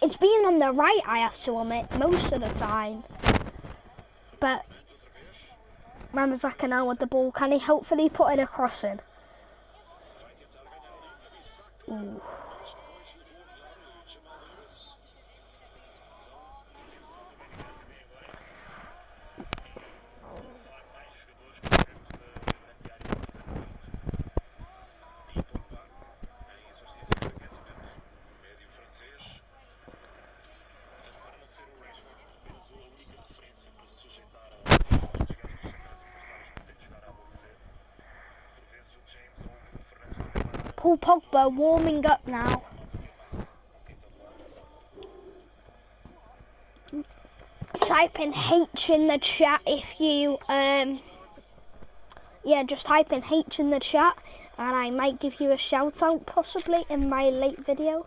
it's been on the right, I have to admit, most of the time. But Wan-Bissaka now with the ball. Can he hopefully put in a cross in? Ooh. Paul Pogba warming up now. Type in H in the chat if you just type in H in the chat and I might give you a shout out possibly in my late video.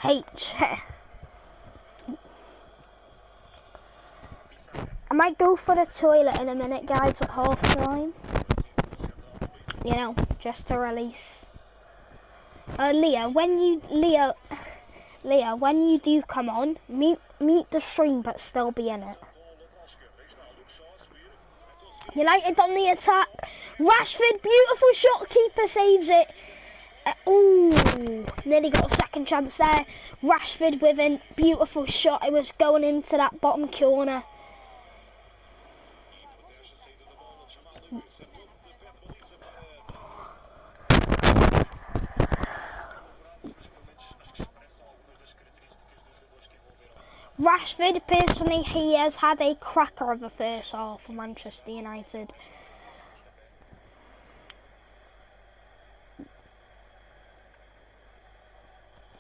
H. I might go for the toilet in a minute, guys, at half time. You know, just to release. Leah, when you do come on, mute the stream, but still be in it. United on the attack. Rashford, beautiful shot. Keeper saves it. Ooh, nearly got a second chance there. Rashford with a beautiful shot. It was going into that bottom corner. Rashford, personally, he has had a cracker of a first half for Manchester United.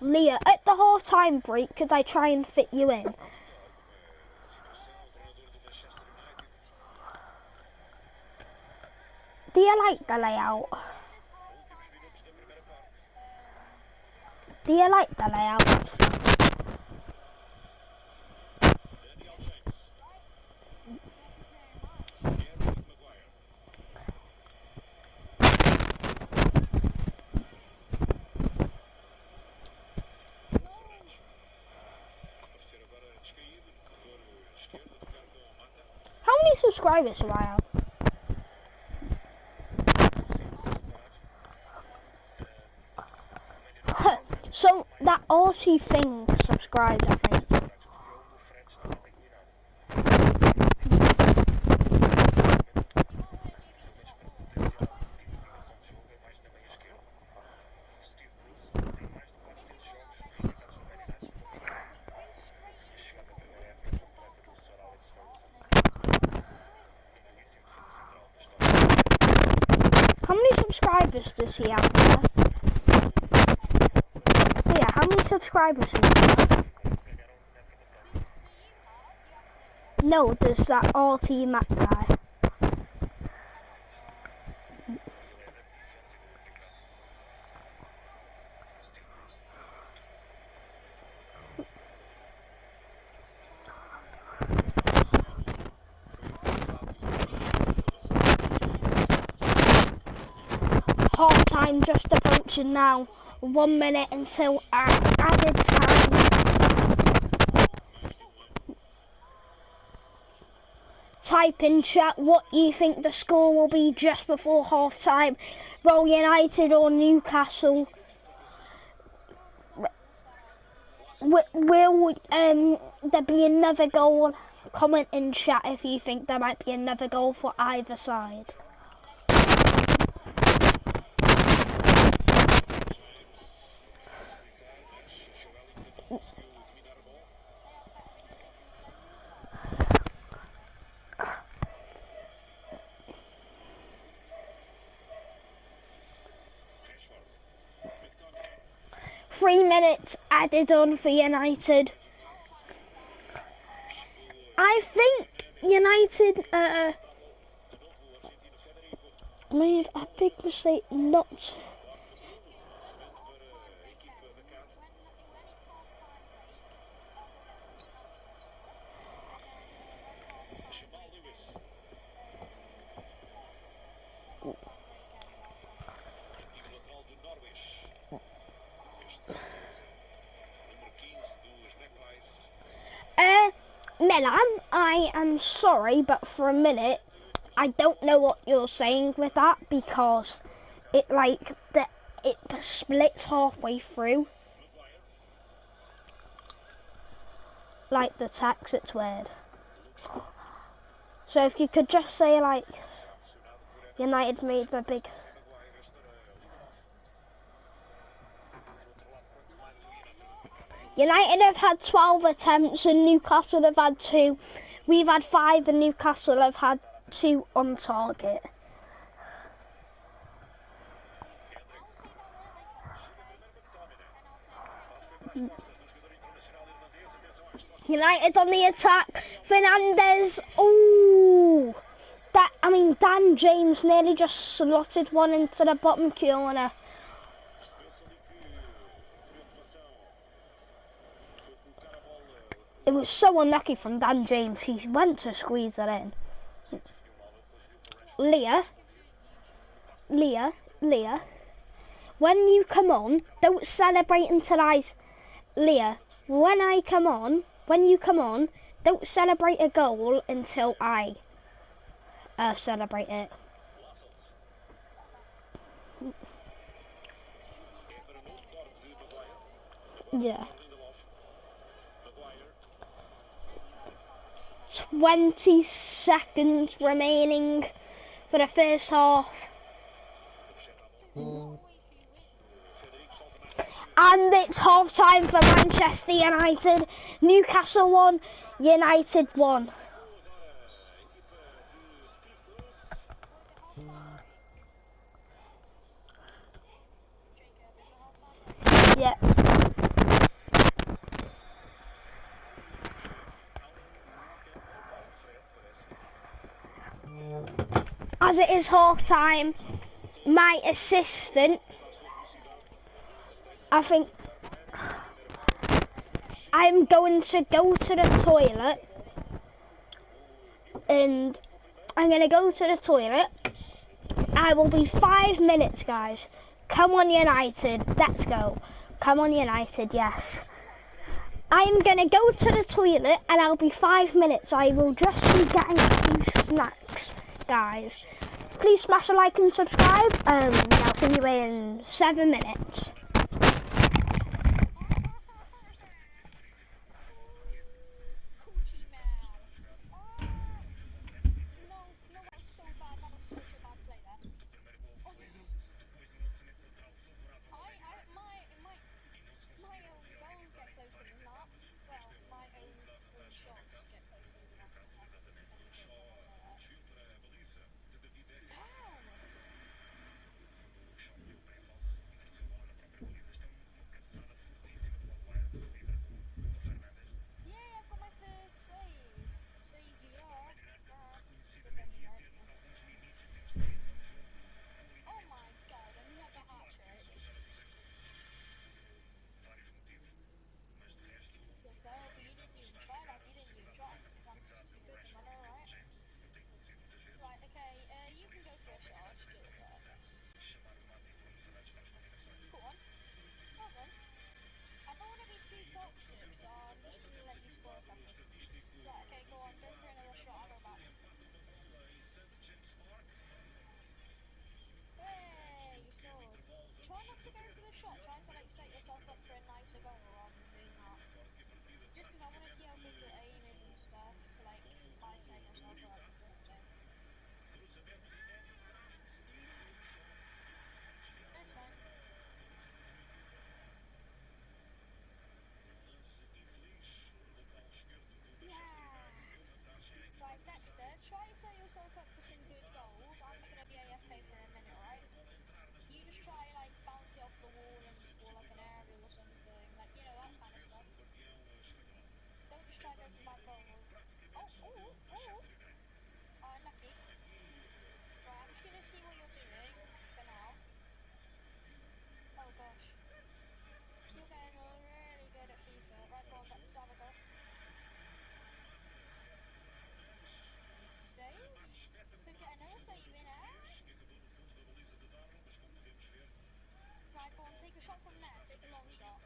Leah, at the half-time break, could I try and fit you in? Do you like the layout? Do you like the layout? How many subscribers do I have? So that RT thing subscribed, I think. subscribers does he have there? Yeah, how many subscribers does he have? No, does that RT Mac guy? Half time just approaching now. 1 minute until added time. Type in chat what you think the score will be just before half time. Will United or Newcastle? Will there be another goal? Comment in chat if you think there might be another goal for either side. 3 minutes added on for United. I think United made a big mistake not. Milan, I am sorry, but for a minute, I don't know what you're saying with that because it it splits halfway through. Like the text, it's weird. So if you could just say like United made a big. United have had 12 attempts and Newcastle have had 2. We've had 5 and Newcastle have had 2 on target. United on the attack. Fernandez. Ooh. Dan James nearly just slotted one into the bottom corner. It was so unlucky from Dan James. He went to squeeze it in. Leah. When you come on, don't celebrate until Leah, when you come on, don't celebrate a goal until I celebrate it. Yeah. 20 seconds remaining for the first half. And it's half time for Manchester United. Newcastle 1, United 1. Yeah. As it is half time, my assistant, I think I'm going to go to the toilet, and I'm going to go to the toilet. I will be 5 minutes, guys. Come on, United. Let's go. Come on, United. Yes. I'm going to go to the toilet, and I'll be 5 minutes. I will just be getting a few snacks, guys. Please smash a like and subscribe. I'll see you in 7 minutes.
too toxic, so I'm just gonna let you score a couple. Right, okay, go on, go for another shot, I'll go back. Hey, you scored. Try not to go for the shot, try to like set yourself up for a nicer goal rather than doing that. Just because I want to see how good your aim is and stuff, like, by setting yourself up, you know what I'm saying? That's fine. Yes! Right, Dexter, try to set yourself up for some good goals. I'm going to be AFK for a minute, right? You just try, like, bounce it off the wall and score, like, an aerial or something. Like, you know, that kind of stuff. Don't just try to go for bad goals. Oh! Unlucky. Right, I'm just going to see what you're doing for now. Oh, gosh. Still getting really good at FIFA. Right, go on, let's have a go. Save? Could get another save in there. Right, go on, take a shot from there. Take a long shot.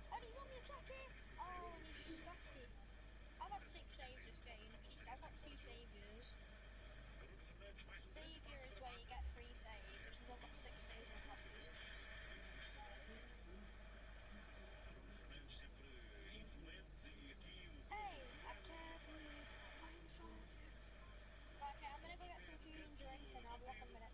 And he's on the attack here. Oh, and he just scuffed it. I've had 6 saves this game. Jeez, I've got 2 saviors. Savior is where you get 3 saves, which means I've got 6 saves and I've got 2 saves. Hey, I can't believe I'm trying it. Right, okay, I'm gonna go get some food and drink and I'll be back in a minute.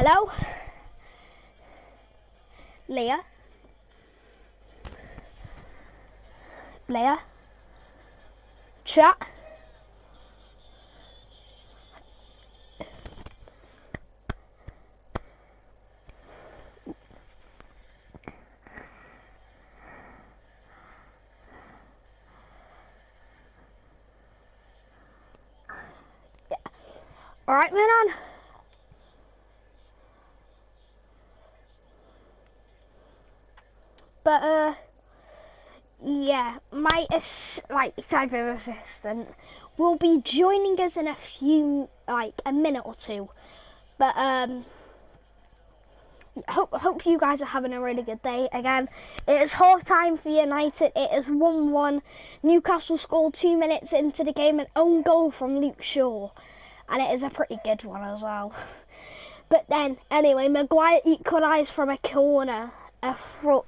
Hello? Leah? Chat? Yeah. Alright, man. But, yeah, my type of assistant will be joining us in a minute or two. But, hope you guys are having a really good day. Again, it is half time for United. It is 1-1. Newcastle scored 2 minutes into the game, an own goal from Luke Shaw. And it is a pretty good one as well. But then, anyway, Maguire equalised from a corner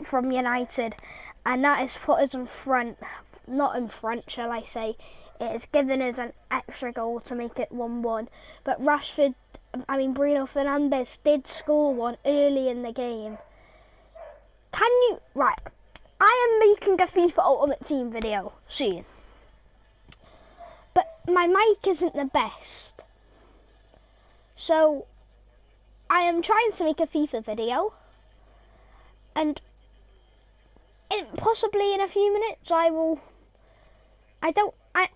from United. And that has put us in front. Not in front, shall I say. It has given us an extra goal to make it 1-1. But Rashford Bruno Fernandes did score one early in the game. Can you... Right. I am making a FIFA Ultimate Team video soon. But my mic isn't the best. So, I am trying to make a FIFA video. And possibly in a few minutes I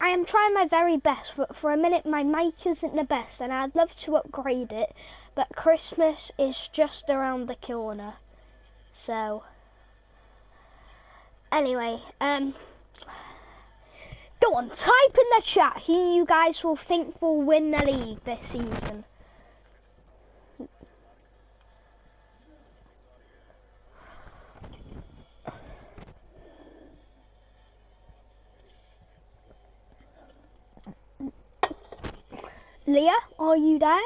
am trying my very best, but for a minute my mic isn't the best and I'd love to upgrade it, but Christmas is just around the corner. So, anyway, go on, type in the chat who you guys will think will win the league this season. Leah, are you there?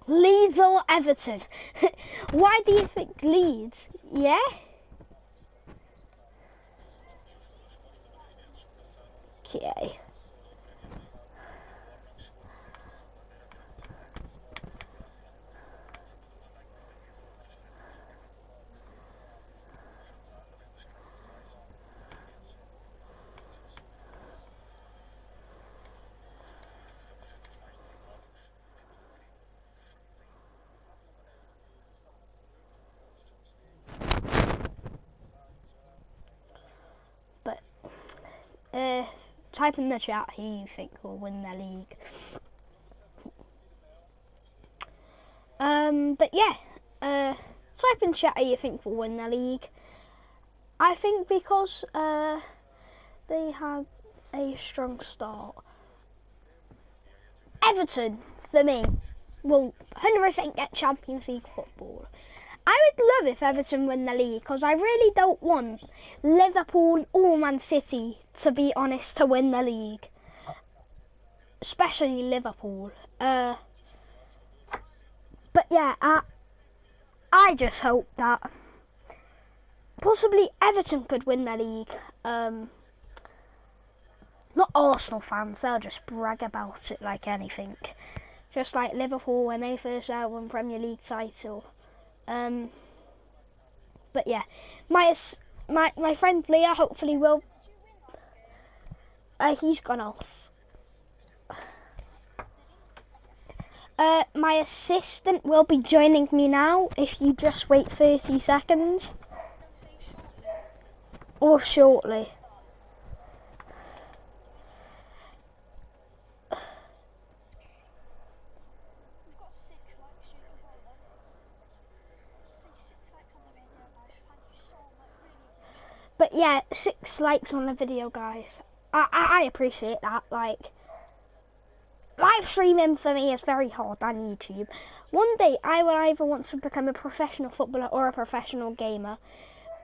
Leeds or Everton? Why do you think Leeds? Yeah? Okay. But type in the chat who you think will win the league. But yeah, type in chat who you think will win the league. I think because they have a strong start. Everton, for me, will 100% get Champions League football. I would love if Everton win the league because I really don't want Liverpool or Man City, to be honest, to win the league. Especially Liverpool. But yeah, I just hope that possibly Everton could win the league. Not Arsenal fans, they'll just brag about it like anything. Just like Liverpool when they first won Premier League title. But yeah, my friend Leah hopefully will. He's gone off. My assistant will be joining me now if you just wait 30 seconds. Or shortly. But yeah, 6 likes on the video, guys. I appreciate that. Like, live streaming for me is very hard on YouTube. One day I will either want to become a professional footballer or a professional gamer.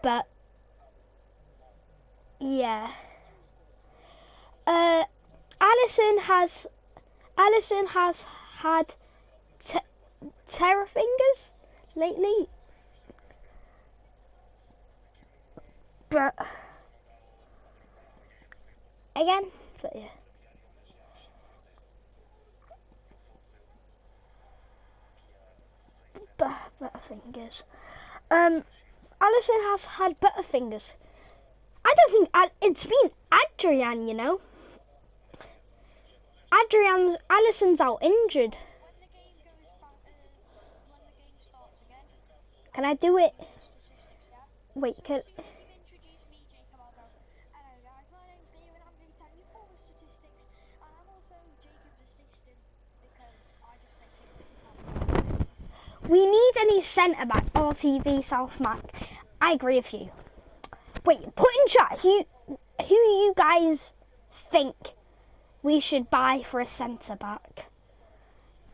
But yeah, Alison has had terror fingers lately. But again, but yeah. Butterfingers. Alison has had butterfingers. I don't think it's been Adrian, you know. Alison's out injured. Can I do it? Wait, can... We need any centre back, RTV, South Mac. I agree with you. Wait, put in chat who you guys think we should buy for a centre back.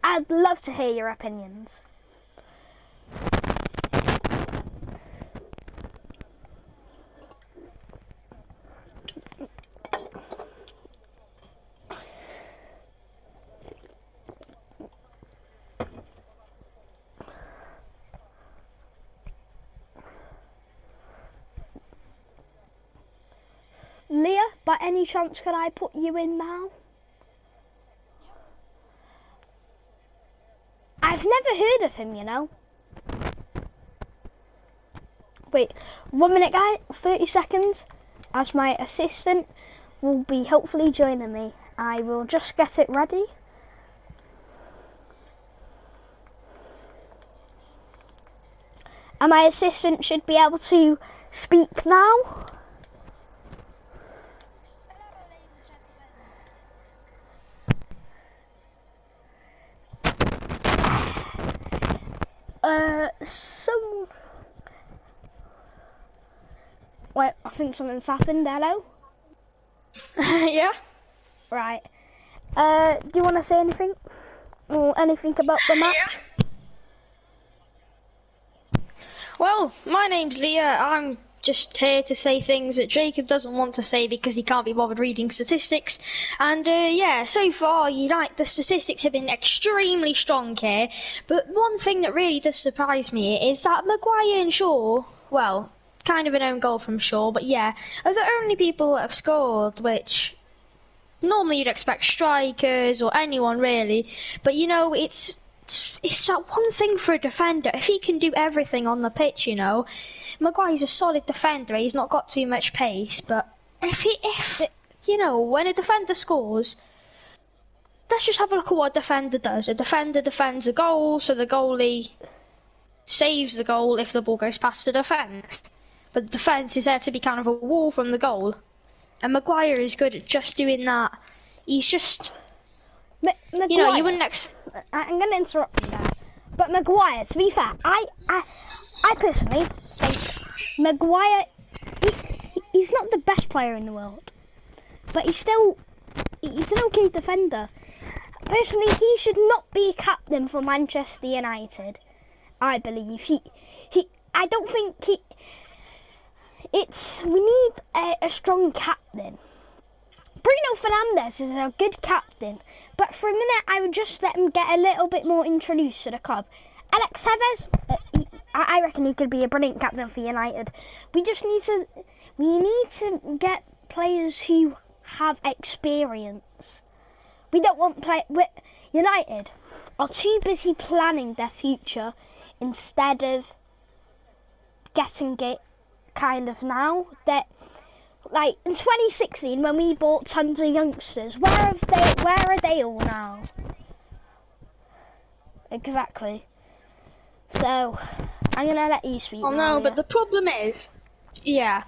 I'd love to hear your opinions. Leah, by any chance, could I put you in now? I've never heard of him, you know. Wait, 1 minute, guy, 30 seconds, as my assistant will be hopefully joining me. I will just get it ready. And my assistant should be able to speak now. Wait, I think something's happened. Hello?
Yeah.
Right. Do you want to say anything? Or anything about the match?
Well, my name's Leah. I'm just here to say things that Jacob doesn't want to say because he can't be bothered reading statistics. And yeah, so far, the statistics have been extremely strong here. But one thing that really does surprise me is that Maguire and Shaw, well, kind of an own goal from Shaw, but yeah, are the only people that have scored, which normally you'd expect strikers or anyone really. But you know, it's that one thing for a defender. If he can do everything on the pitch, you know, Maguire's a solid defender. He's not got too much pace, but if you know, when a defender scores, let's just have a look at what a defender does. A defender defends a goal, so the goalie saves the goal if the ball goes past the defence. But the defence is there to be kind of a wall from the goal. And Maguire is good at just doing that. He's just...
Maguire,
you know, you wouldn't
I'm going to interrupt you there. But Maguire, to be fair, I personally think Maguire, he's not the best player in the world. But he's an okay defender. Personally, he should not be captain for Manchester United. I believe I don't think we need a strong captain. Bruno Fernandes is a good captain, but for a minute I would just let him get a little bit more introduced to the club. Alex Tevez, I reckon he could be a brilliant captain for United. We need to get players who have experience. We don't want United are too busy planning their future instead of getting it kind of now. That, like in 2016 when we bought tons of youngsters, where are they all now? Exactly. So I'm gonna let you speak.
Oh no, but the problem is, yeah.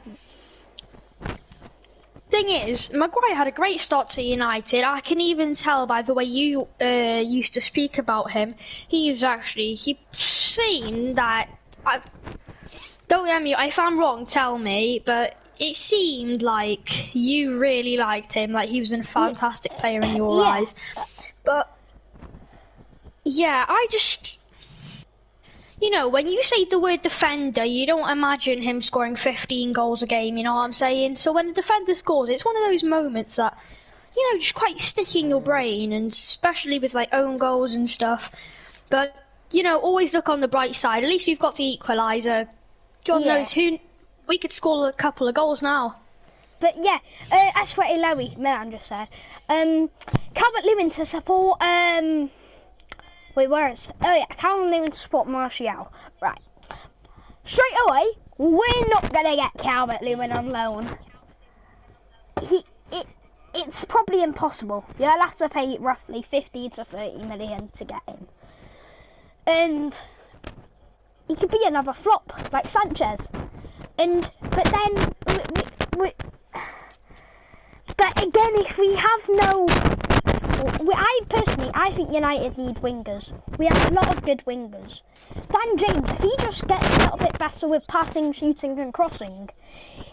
Thing is, Maguire had a great start to United. I can even tell by the way you used to speak about him. He seemed that. Don't get me, if I'm wrong, tell me, but it seemed like you really liked him, like he was a fantastic player in your eyes. But, yeah, you know, when you say the word defender, you don't imagine him scoring 15 goals a game, you know what I'm saying? So when a defender scores, it's one of those moments that, you know, just quite stick in your brain, and especially with, like, own goals and stuff. But, you know, always look on the bright side. At least we've got the equaliser. God knows we could score a couple of goals now.
But yeah, that's what Milan just said. Calvert-Lewin to support. Wait, where is? Oh yeah, Calvert-Lewin to support Martial. Right. Straight away, we're not gonna get Calvert-Lewin on loan. It's probably impossible. You'll have to pay roughly 50 to 30 million to get him. And he could be another flop like Sanchez, but again, if we have no, I think United need wingers. We have a lot of good wingers. Dan James, if he just gets a little bit better with passing, shooting, and crossing,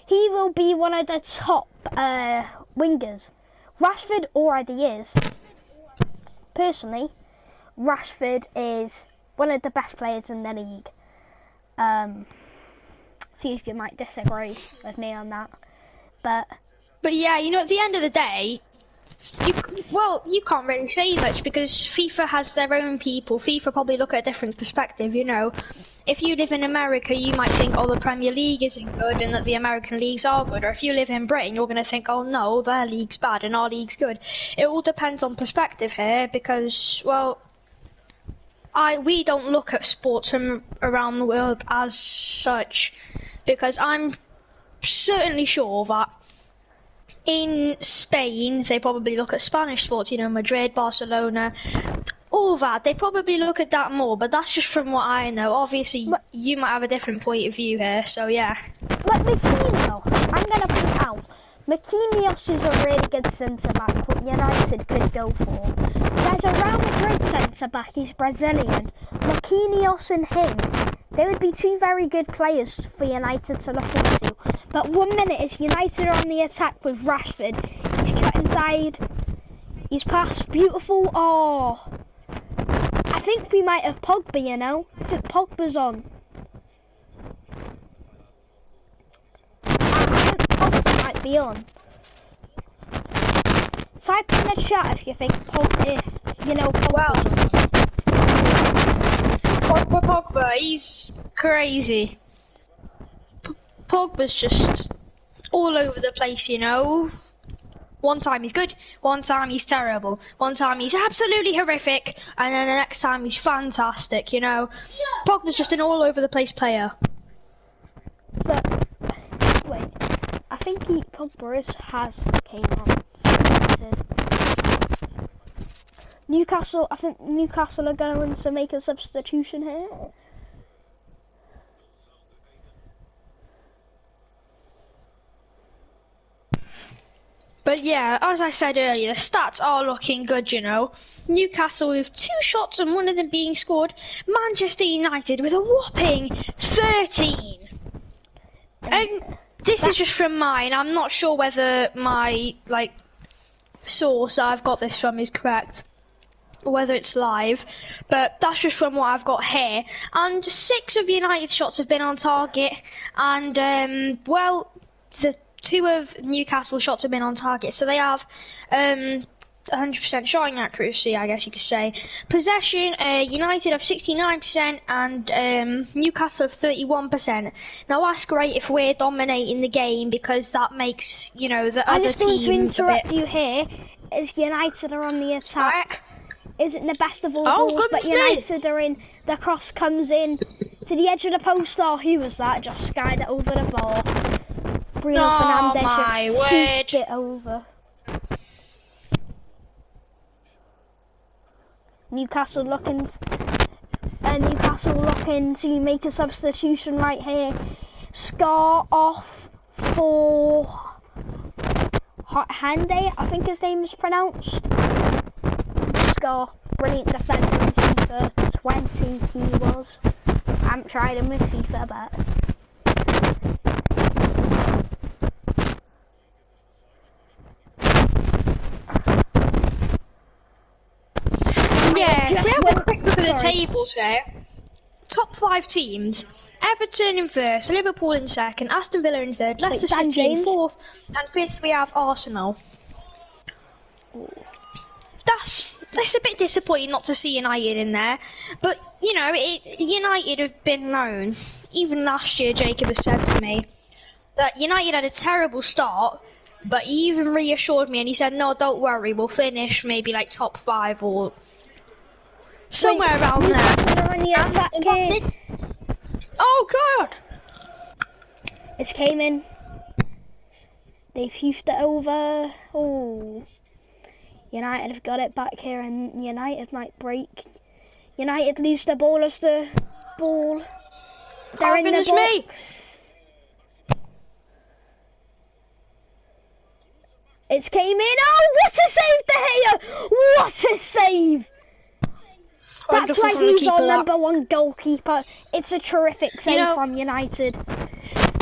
he will be one of the top wingers. Rashford already is. Personally, Rashford is one of the best players in the league. Few of you might disagree with me on that, but
yeah, you know, at the end of the day, You can't really say much because FIFA has their own people. FIFA probably look at a different perspective, you know. If you live in America, you might think, oh, the Premier League isn't good and that the American leagues are good. Or if you live in Britain, you're going to think, oh no, their league's bad and our league's good. It all depends on perspective here because, well, we don't look at sports from around the world as such because I'm certainly sure that in Spain, they probably look at Spanish sports, you know, Madrid, Barcelona, all that. They probably look at that more, but that's just from what I know. Obviously, you might have a different point of view here, so yeah.
But Marquinhos, I'm going to point out, Marquinhos is a really good centre-back, what United could go for. There's a Real Madrid centre-back, he's Brazilian. Marquinhos and him, they would be two very good players for United to look into. But 1 minute is United on the attack with Rashford. He's cut inside. He's passed. Beautiful. Oh. I think we might have Pogba, you know. I think Pogba's on. I think Pogba might be on. Type in the chat if you think Pogba, you know Pogba's on.
Pogba, he's crazy. Pogba's just all over the place, you know. One time he's good, one time he's terrible, one time he's absolutely horrific, and then the next time he's fantastic, you know. Pogba's just an all over the place player.
But wait, I think Pogba has came on. Newcastle, I think Newcastle are going to make a substitution here.
But yeah, as I said earlier, the stats are looking good, you know. Newcastle with 2 shots and 1 of them being scored. Manchester United with a whopping 13. And this is just from mine. I'm not sure whether my, source I've got this from is correct. Or whether it's live. But that's just from what I've got here. And 6 of United's shots have been on target. And, the 2 of Newcastle shots have been on target, so they have 100% shooting accuracy, I guess you could say. Possession, United have 69% and Newcastle have 31%. Now that's great if we're dominating the game because that makes, you know, the other teams.
I'm just going to interrupt you here. As United are on the attack. Isn't the best of all balls, but United are in. The cross comes in to the edge of the post. Oh, who was that? Just skied it over the bar. Bruno Fernandes just hoofed it over. Newcastle looking to make a substitution right here. Scar off for Hande, I think his name is pronounced. Scar, brilliant defender in FIFA 20 he was. I haven't tried him with FIFA, but
yeah, if we have a quick look at the tables here. Top 5 teams. Everton in first, Liverpool in second, Aston Villa in third, Leicester City in fourth, and fifth we have Arsenal. That's a bit disappointing not to see United in there, but you know, United have been known. Even last year, Jacob has said to me that United had a terrible start, but he even reassured me and he said, "No, don't worry, we'll finish maybe like top 5 or somewhere around there." Oh God!
It's came in. They've hoofed it over. Oh. United have got it back here and United might break. United lose the ball as the ball. They're in the box. It's came in. Oh, what a save, De Gea! What a save! That's why he's our number 1 goalkeeper. It's a terrific save from United.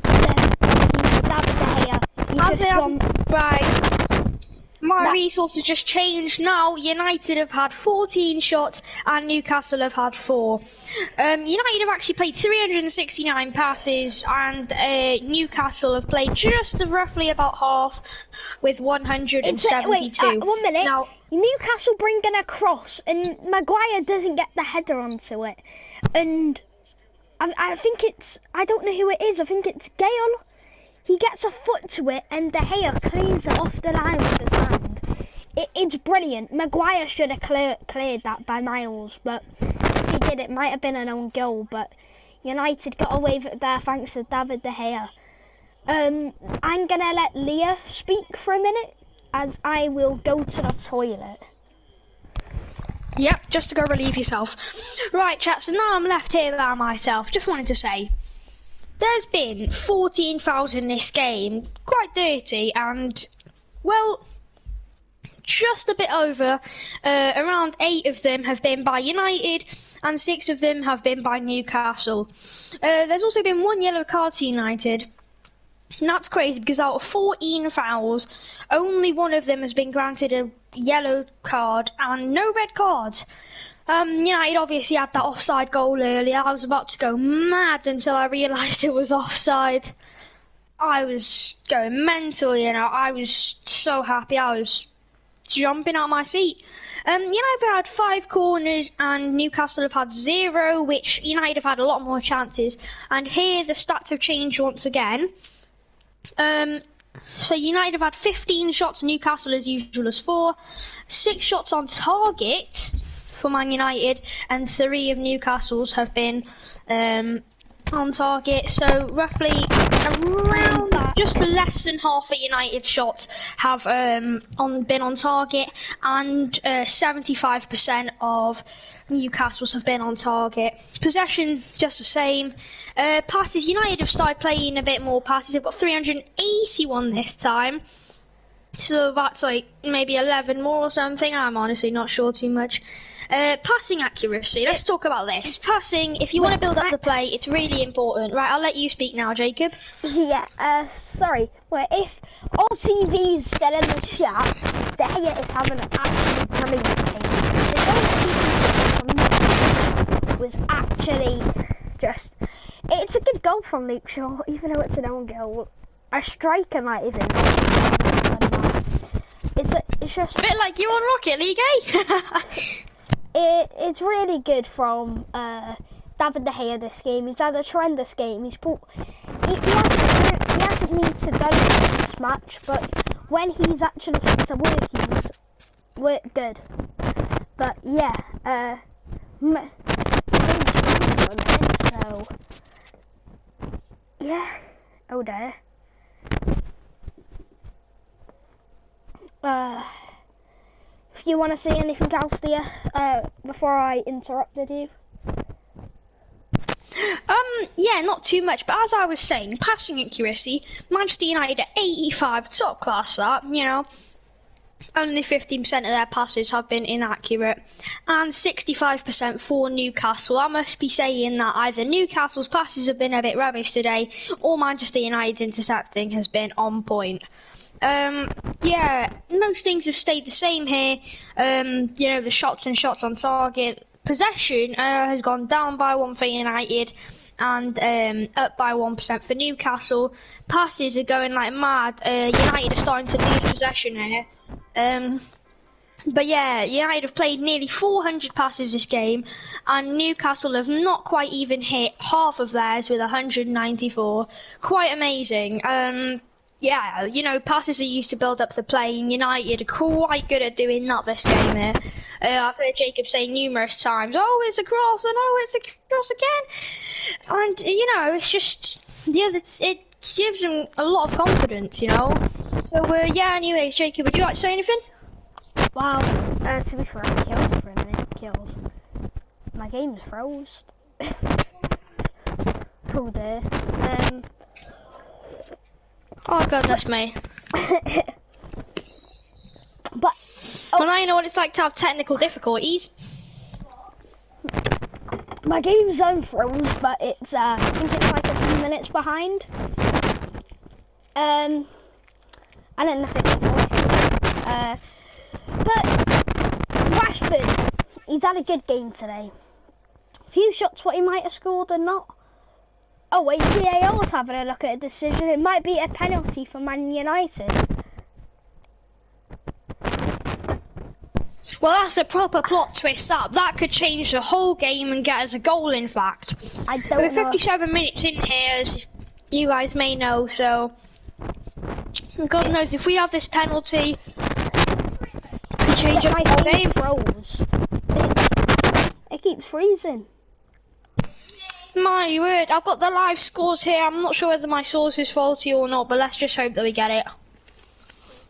That's De Gea. He's just gone.
Right. my resources just changed now. United have had 14 shots and Newcastle have had 4. United have actually played 369 passes and Newcastle have played just roughly about half with 172.
Wait, 1 minute.
Now,
Newcastle bring in a cross and Maguire doesn't get the header onto it. And I think I don't know who it is. I think it's Gale. He gets a foot to it and De Gea cleans it off the line with his hand. It's brilliant. Maguire should have cleared that by miles, but if he did, it might have been an own goal. But United got away with it there thanks to David De Gea. I'm going to let Leah speak for a minute as I will go to the toilet.
Yep, just to go relieve yourself. Right, chaps, so now I'm left here by myself. Just wanted to say, there's been 14 fouls in this game, quite dirty, and, well, just a bit over. Around 8 of them have been by United, and 6 of them have been by Newcastle. There's also been 1 yellow card to United. And that's crazy because out of 14 fouls, only 1 of them has been granted a yellow card and no red cards. United obviously had that offside goal earlier. I was about to go mad until I realised it was offside. I was going mental, I was so happy. I was jumping out of my seat. United have had 5 corners and Newcastle have had 0, which United have had a lot more chances. And here the stats have changed once again. So United have had 15 shots, Newcastle as usual has 4, 6 shots on target for Man United, and 3 of Newcastle's have been on target. So roughly around just less than half of United's shots have been on target, and 75% of Newcastle's have been on target. Possession just the same. Passes, United have started playing a bit more passes. They've got 381 this time. So that's like maybe 11 more or something. I'm honestly not sure too much. Passing accuracy. Let's talk about this. Passing, if you want to build up the play, it's really important. Right, I'll let you speak now, Jacob.
Yeah, sorry. Well, if all TV's still in the chat, De Gea is having an absolutely brilliant game. The goal was actually just... It's a good goal from Luke Shaw, even though it's an own goal. A striker might even... It's just...
A bit like you on Rocket League, eh?
It's really good from David De Gea this game. He's had a tremendous game. He hasn't needed to go this match, but when he's actually had to work, he's worked good. But yeah, so yeah, oh dear. If you want to say anything else, dear, before I interrupted you.
Yeah, not too much, but as I was saying, passing accuracy, Manchester United at 85, top class that, only 15% of their passes have been inaccurate, and 65% for Newcastle. I must be saying that either Newcastle's passes have been a bit rubbish today, or Manchester United's intercepting has been on point. Yeah, most things have stayed the same here. The shots on target. Possession has gone down by 1 for United and up by 1% for Newcastle. Passes are going like mad. United are starting to lose possession here. But yeah, United have played nearly 400 passes this game, and Newcastle have not quite even hit half of theirs with 194. Quite amazing. Yeah, passes are used to build up the play, and United are quite good at doing that this game here. I've heard Jacob say numerous times, oh, it's a cross, and oh, it's a cross again. And, it's just, it gives them a lot of confidence, So, yeah, anyways, Jacob, would you like to say anything?
Wow, to be fair, I killed for a minute. Kills. My game's froze. Oh dear.
Oh, goodness me.
But...
Well, now you know what it's like to have technical difficulties.
My game's unfroze, but it's, I think it's like a few minutes behind. I don't know if it's had a good game today. A few shots what he might have scored and not. Oh wait, VAR's having a look at a decision. It might be a penalty for Man United.
Well, that's a proper plot twist. That could change the whole game and get us a goal. In fact,
I don't
we're
know.
57 minutes in here, as you guys may know. So, God knows if we have this penalty, it could change the
My
whole
game
game.
froze. It keeps freezing.
My word, I've got the live scores here. I'm not sure whether my source is faulty or not, but let's just hope that we get it.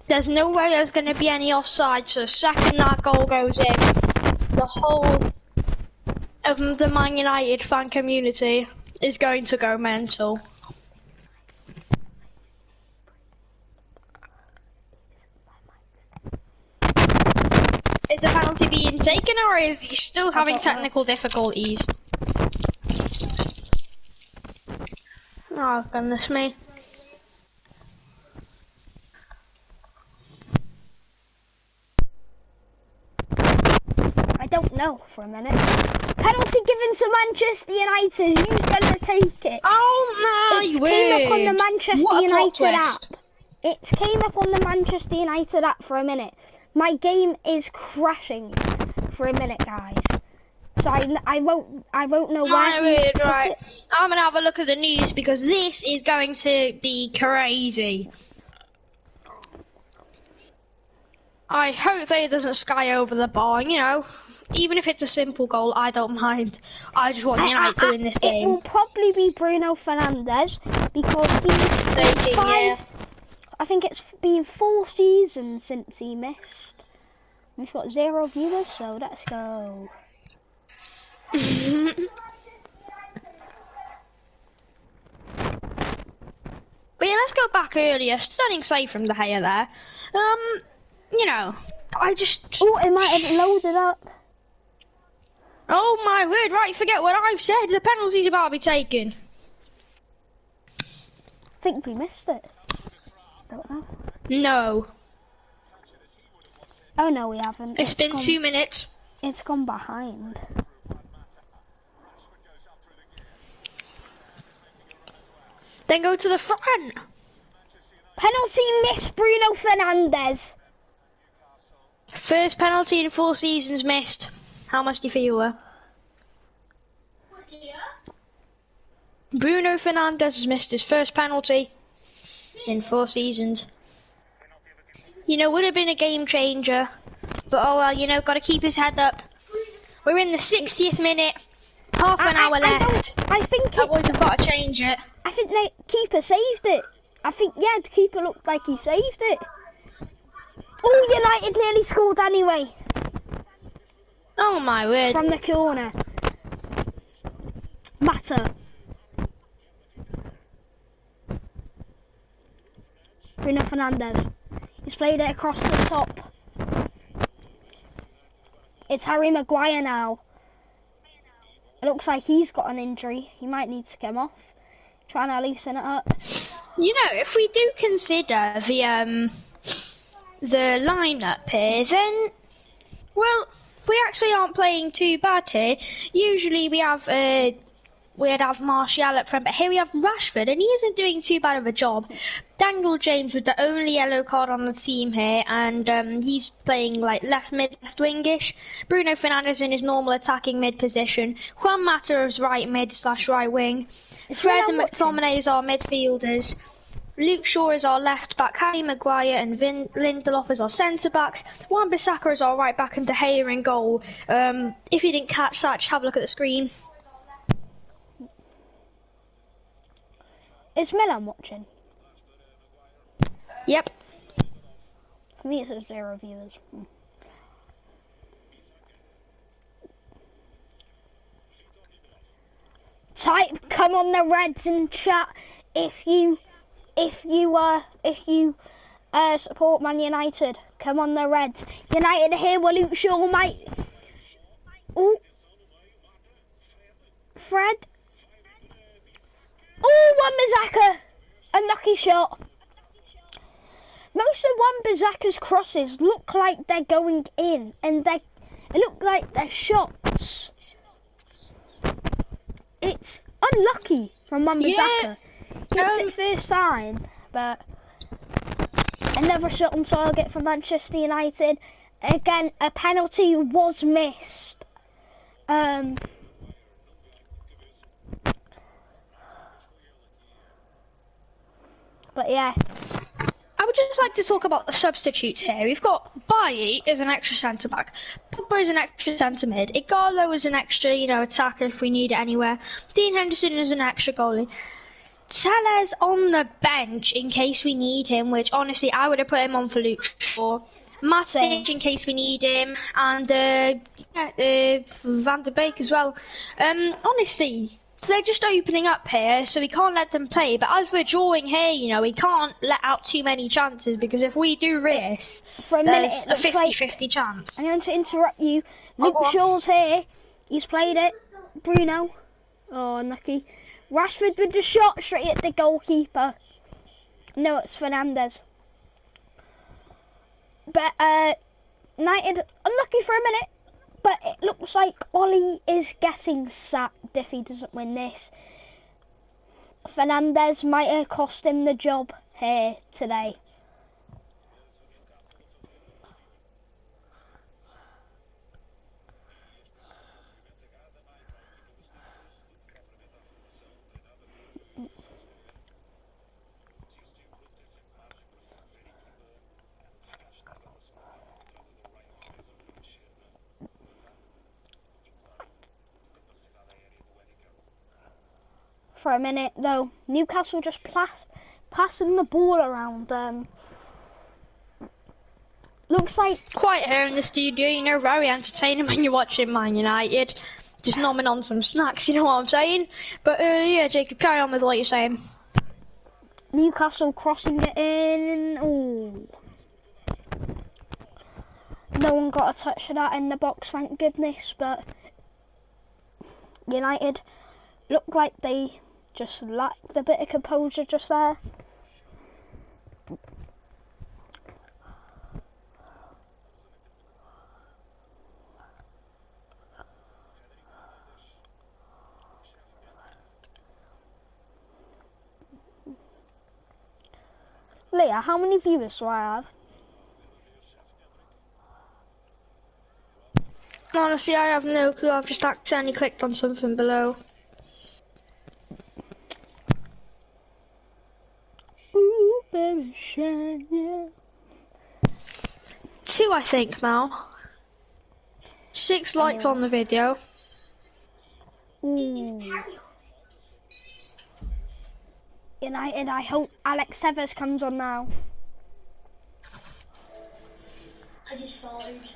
There's no way there's going to be any offside, so the second that goal goes in, the whole of the Man United fan community is going to go mental. Is the penalty being taken, or is he still having technical difficulties? Oh, goodness me.
I don't know for a minute. Penalty given to Manchester United. Who's going to take it?
Oh my
It
word!
came up on the Manchester
What a plot
United
twist.
app. It came up on the Manchester United app for a minute. My game is crashing for a minute, guys. So I won't know
My
why.
word, right. I'm gonna have a look at the news because this is going to be crazy. I hope that it doesn't sky over the bar, you know. Even if it's a simple goal, I don't mind. I just want United to win this
It
game.
will probably be Bruno Fernandes because he's
Thinking, yeah.
I think it's been 4 seasons since he missed. We've got 0 viewers, so let's go.
But yeah, let's go back earlier. Stunning save from De Gea there. You know, I just...
Oh, it might have loaded up.
Oh my word, right, forget what I've said. The penalty's about to be taken.
I think we missed it. Don't know.
No.
Oh no, we haven't.
It's been
gone,
2 minutes.
It's gone behind.
Then go to the front.
Penalty missed, Bruno Fernandes.
First penalty in 4 seasons missed. How much do you feel were? Bruno Fernandes has missed his first penalty in 4 seasons. You know, would have been a game changer. But oh well, you know, got to keep his head up. We're in the 60th minute. Half an hour left.
I think
That boys have got to change it.
I think the keeper saved it. I think, yeah, the keeper looked like he saved it. Oh, United nearly scored anyway.
Oh my word.
From the corner. Mata. Bruno Fernandes. He's played it across the top. It's Harry Maguire now. It looks like he's got an injury. He might need to come off. Trying to loosen it up.
You know, if we do consider the lineup here, then, well, we actually aren't playing too bad here. Usually we'd have Martial up front, but here we have Rashford, and he isn't doing too bad of a job. Daniel James was the only yellow card on the team here, and he's playing like left mid, left wingish. Bruno Fernandes in his normal attacking mid position. Juan Mata is right mid / right wing. Fred and McTominay is our midfielders. Luke Shaw is our left back. Harry Maguire and Lindelof is our centre backs. Wan-Bissaka is our right back, and De Gea in goal. If you didn't catch that, just have a look at the screen.
Is Milan watching?
Yep.
For me, it's 0 viewers. Come on the Reds in chat if you support Man United. Come on the Reds. United here. Will Luke Shaw might. Oh, Fred. Oh, Wan-Bissaka. Unlucky shot. Most of Wan-Bissaka's crosses look like they're going in, and It looked like their shots. It's unlucky from Wan-Bissaka. Hits it first time, but another shot on target for Manchester United. Again, a penalty was missed. But yeah.
I would just like to talk about the substitutes here. We've got Bailly as an extra centre back, Pogba as an extra centre mid, Igalo as an extra, attacker if we need it anywhere, Dean Henderson as an extra goalie. Tellez on the bench in case we need him, which honestly I would have put him on for Luke Shaw. Matic in case we need him, and Van der Beek as well. Honestly, they're just opening up here, so we can't let them play. But as we're drawing here, we can't let out too many chances, because if we do this,
for a minute,
there's a 50-50 chance.
I'm going to interrupt you. Luke Shaw's here. He's played it. Bruno. Oh, unlucky. Rashford with the shot straight at the goalkeeper. No, it's Fernandez. But United unlucky for a minute. But it looks like Ollie is getting sacked if he doesn't win this. Fernandez might have cost him the job here today. For a minute though, Newcastle just passing the ball around. Looks like
quiet here in the studio, very entertaining when you're watching Man United. Just nomming on some snacks, you know what I'm saying? But yeah, Jacob, carry on with what you're saying.
Newcastle crossing it in. Ooh. No one got a touch of that in the box, thank goodness. But United looked like they just lacked a bit of composure just there. Leah, how many viewers do I have?
Honestly, I have no clue. I've just accidentally clicked on something below.
Ooh, baby, shine, yeah.
2, I think, now. 6 likes on the video.
Ooh. United, I hope Alex Tevez comes on now.
I just followed.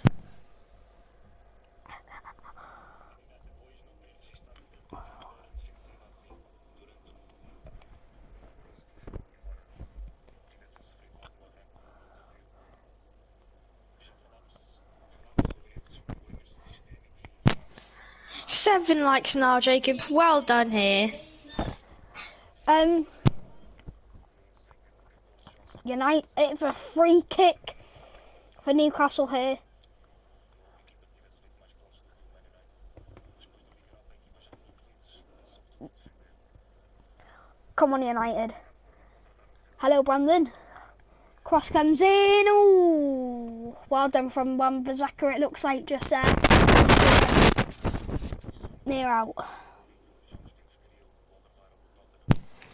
Seven likes now, Jacob. Well done here.
United, it's a free kick for Newcastle here. Come on, United. Hello, Brandon. Cross comes in. Ooh, well done from Wan-Bissaka. It looks like just near out.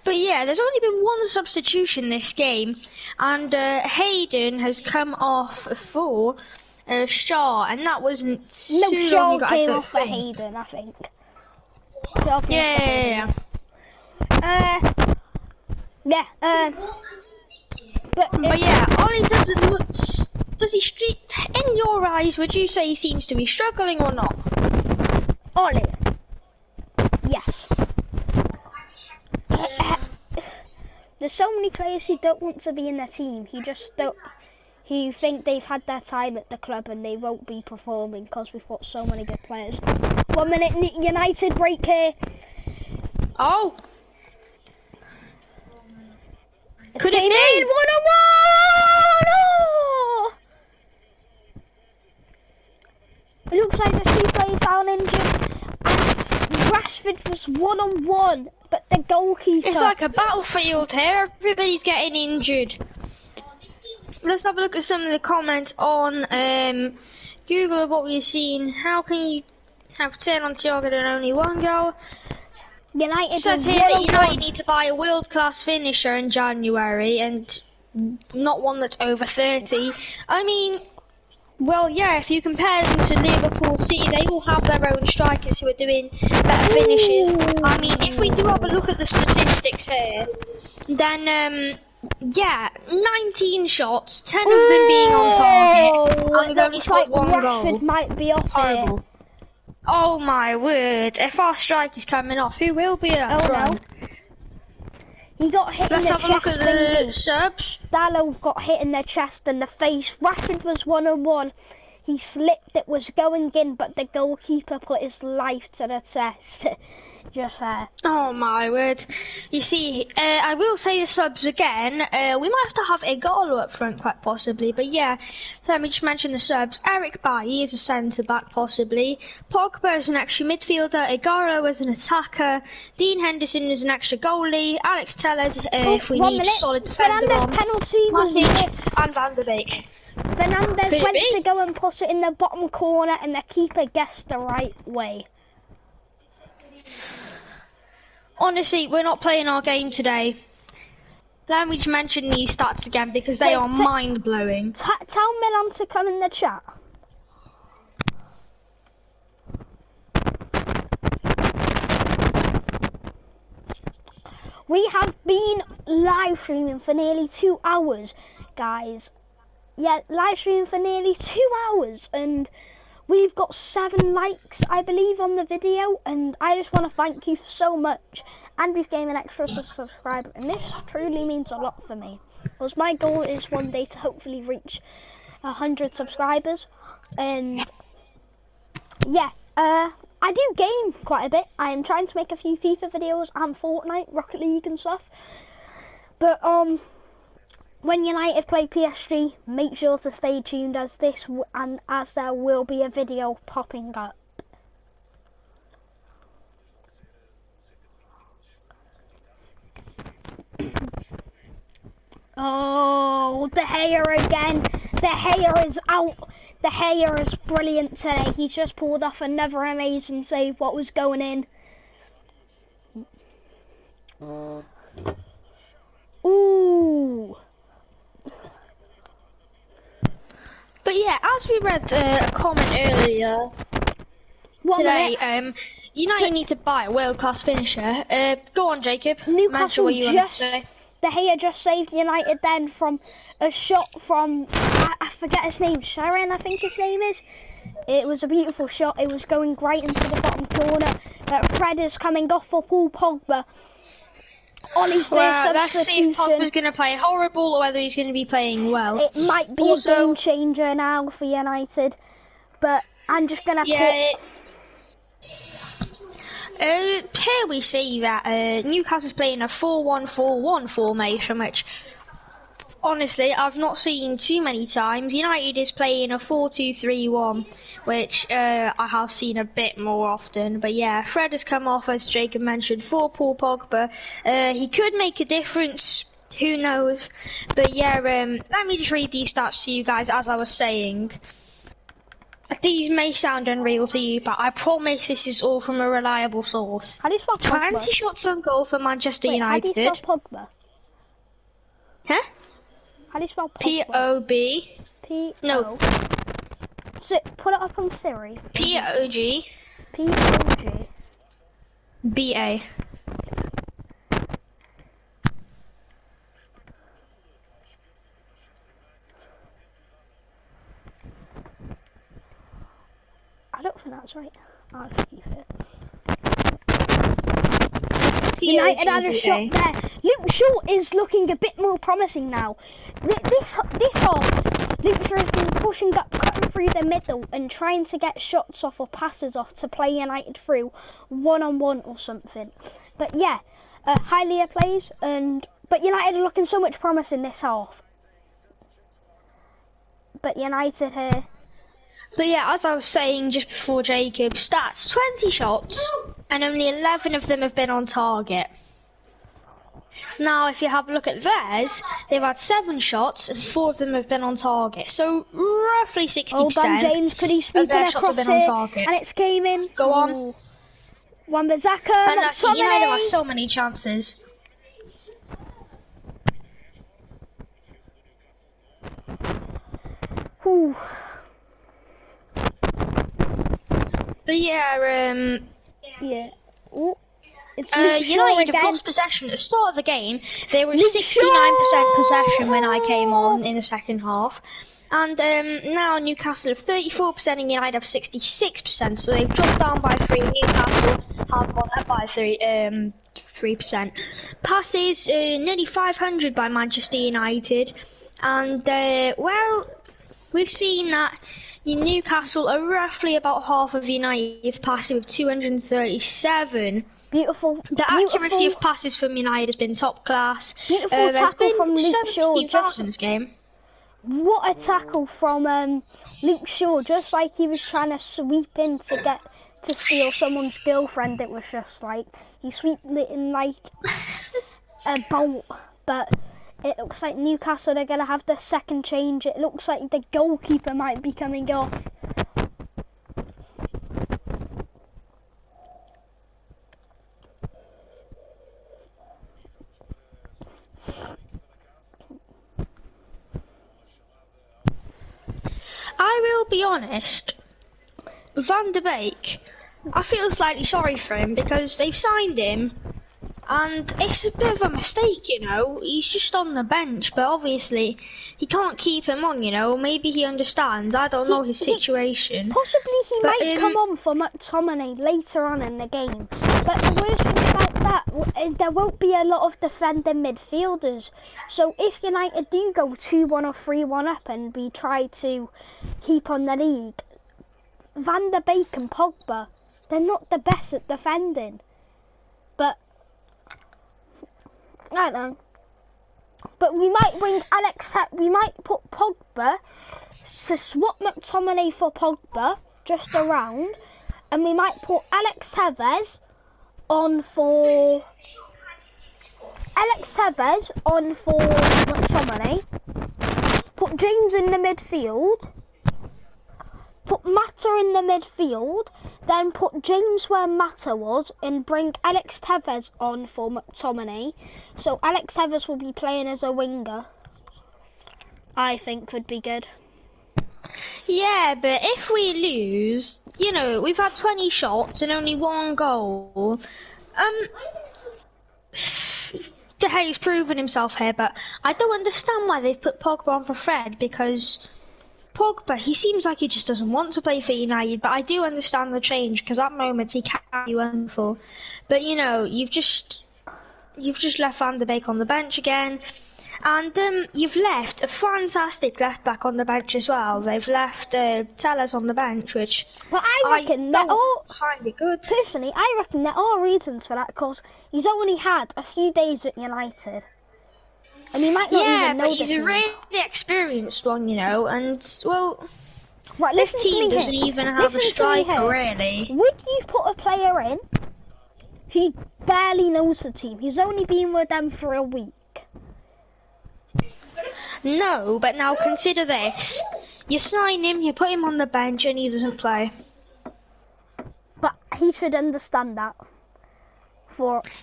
But yeah, there's only been one substitution this game, and Hayden has come off for Shaw, and that wasn't
No, Shaw
long
came
ago,
off for Hayden, I think. Shaw came
Yeah. But yeah, Ollie doesn't look. Does he in your eyes? Would you say he seems to be struggling or not?
Ollie. Yes. There's so many players who don't want to be in their team. Who think they've had their time at the club and they won't be performing because we've got so many good players. 1 minute, United break here.
Oh.
Could it be? 1-1! Oh! It looks like the two players down injured. And Rashford was 1-on-1, but the goalkeeper.
It's like a battlefield here. Everybody's getting injured. Let's have a look at some of the comments on Google of what we've seen. How can you have 10 on target and only 1 goal?
United
It says here that United need to buy a world-class finisher in January and not one that's over 30. I mean, well, yeah, if you compare them to Liverpool City, they all have their own strikers who are doing better finishes. I mean, if we do have a look at the statistics here, then, yeah, 19 shots, 10 of them being on target, and we've only scored 1
Rashford
goal.
might be off
Horrible.
here.
Oh my word, if our strike is coming off, who will be at front?
No. He got hit
Let's
in the
have a look at
chest.
the subs.
Dallo got hit in the chest and the face. Rashford was 1-on-1. He slipped, it was going in, but the goalkeeper put his life to the test. Just
Oh my word. You see, I will say the subs again. We might have to have Igalo up front quite possibly, but yeah, let me just mention the subs. Eric Bailly is a centre-back possibly. Pogba is an extra midfielder. Igalo is an attacker. Dean Henderson is an extra goalie. Alex Tellez if we need solid defender on.
Penalty was
Matic and Van der Beek.
Fernandez went to go and put it in the bottom corner and the keeper guessed the right way.
Honestly, we're not playing our game today. Let me just mention these stats again because they are mind-blowing.
Tell Milan to come in the chat. We have been live streaming for nearly 2 hours, guys. Yeah, live streaming for nearly 2 hours, and we've got 7 likes, I believe, on the video, and I just want to thank you so much. And we've gained an extra subscriber, and this truly means a lot for me, because my goal is one day to hopefully reach 100 subscribers. And yeah, I do game quite a bit. I am trying to make a few FIFA videos and Fortnite, Rocket League and stuff. But when United play PSG, make sure to stay tuned as there will be a video popping up. Oh, De Gea again. De Gea is out. De Gea is brilliant today. He just pulled off another amazing save. What was going in? Ooh.
But yeah, as we read a comment earlier today, United need to buy a world-class finisher. Go on, Jacob.
Newcastle
what you want to say.
De Gea just saved United then from a shot from, I forget his name, Sharon I think his name is. It was a beautiful shot. It was going right into the bottom corner. Fred is coming off for Paul Pogba. On his first substitution.
Let's see if Pogba's going to play horrible or whether he's going to be playing well.
It might be a game changer now for United, but I'm just going to put...
Here we see that Newcastle's playing a 4-1-4-1 formation, which honestly I've not seen too many times. United is playing a 4-2-3-1, which I have seen a bit more often. But yeah, Fred has come off, as Jacob mentioned, for Paul Pogba. He could make a difference, who knows. But yeah, let me just read these stats to you guys as I was saying. These may sound unreal to you, but I promise this is all from a reliable source.
How do you spell Pogba?
20 shots on goal for Manchester United.
How do you spell Pogba?
Huh?
How do you spell Pogba?
P-O-B.
P-O...
No.
Put it up on Siri.
P-O-G.
P-O-G.
B-A.
I don't think that's right. I'll just keep it.
United
had a shot there. Luke Shaw is looking a bit more promising now. This half, Luke Shaw has been pushing up, cutting through the middle and trying to get shots off or passes off to play United through one-on-one or something. But yeah, Hylia plays, but United are looking so much promise in this half. But United here...
But yeah, as I was saying just before Jacob, stats 20 shots and only 11 of them have been on target. Now, if you have a look at theirs, they've had 7 shots and 4 of them have been on target. So roughly 60%
Oh, Dan James, could he sweep
of their
it
shots have
across
been on
here?
target.
And it's came in.
Go on.
Ooh. Wan-Bissaka,
And United have
McTominay.
so many chances.
Ooh.
But yeah,
Yeah. Ooh. It's Luke Shaw
United have
again.
lost possession at the start of the game. They were
Luke
69% possession
Shaw!
when I came on in the second half. And now Newcastle have 34% and United have 66%. So they've dropped down by 3. Newcastle have gone up by 3%. Passes nearly 500 by Manchester United. And, well, we've seen that Newcastle are roughly about half of United's passing with 237.
Beautiful.
The accuracy of passes from United has been top class.
Beautiful
There's
tackle
been
from Luke Shaw.
17 fouls in this game.
What a tackle from Luke Shaw, just like he was trying to sweep in to get to steal someone's girlfriend. It was just like he sweeped it in like a bolt. But it looks like Newcastle are going to have the second change. It looks like the goalkeeper might be coming off.
I will be honest, Van de Beek, I feel slightly sorry for him because they've signed him and it's a bit of a mistake, you know. He's just on the bench, but obviously he can't keep him on, you know. Maybe he understands. I don't know his situation.
Possibly he might come on for McTominay later on in the game. But the worst thing about that, there won't be a lot of defending midfielders. So if United do go 2-1 or 3-1 up and we try to keep on the league, Van de Beek and Pogba, they're not the best at defending. But I don't know. But we might bring we might put Pogba to swap McTominay for Pogba just around, and we might put Alex Tevez on for McTominay. Put James in the midfield. Put Mata in the midfield, then put James where Mata was and bring Alex Tevez on for McTominay. So Alex Tevez will be playing as a winger. I think would be good.
Yeah, but if we lose, you know, we've had 20 shots and only 1 goal. De Gea's proven himself here, but I don't understand why they've put Pogba on for Fred, because Pogba, he seems like he just doesn't want to play for United, but I do understand the change because at moments he can be wonderful. But you know, you've just left Van de Beek on the bench again, and you've left a fantastic left back on the bench as well. They've left Tellez on the bench, which
But I reckon that
find it good.
personally, I reckon there are reasons for that because he's only had a few days at United. And he might not even know
but he's
this
a
one.
really experienced one, you know, and, well,
Right,
this
listen to
team
me
doesn't
here.
even have
Listen
a
to me
striker,
here.
really.
Would you put a player in who barely knows the team? He's only been with them for a week.
No, but now consider this. You sign him, you put him on the bench, and he doesn't play.
But he should understand that.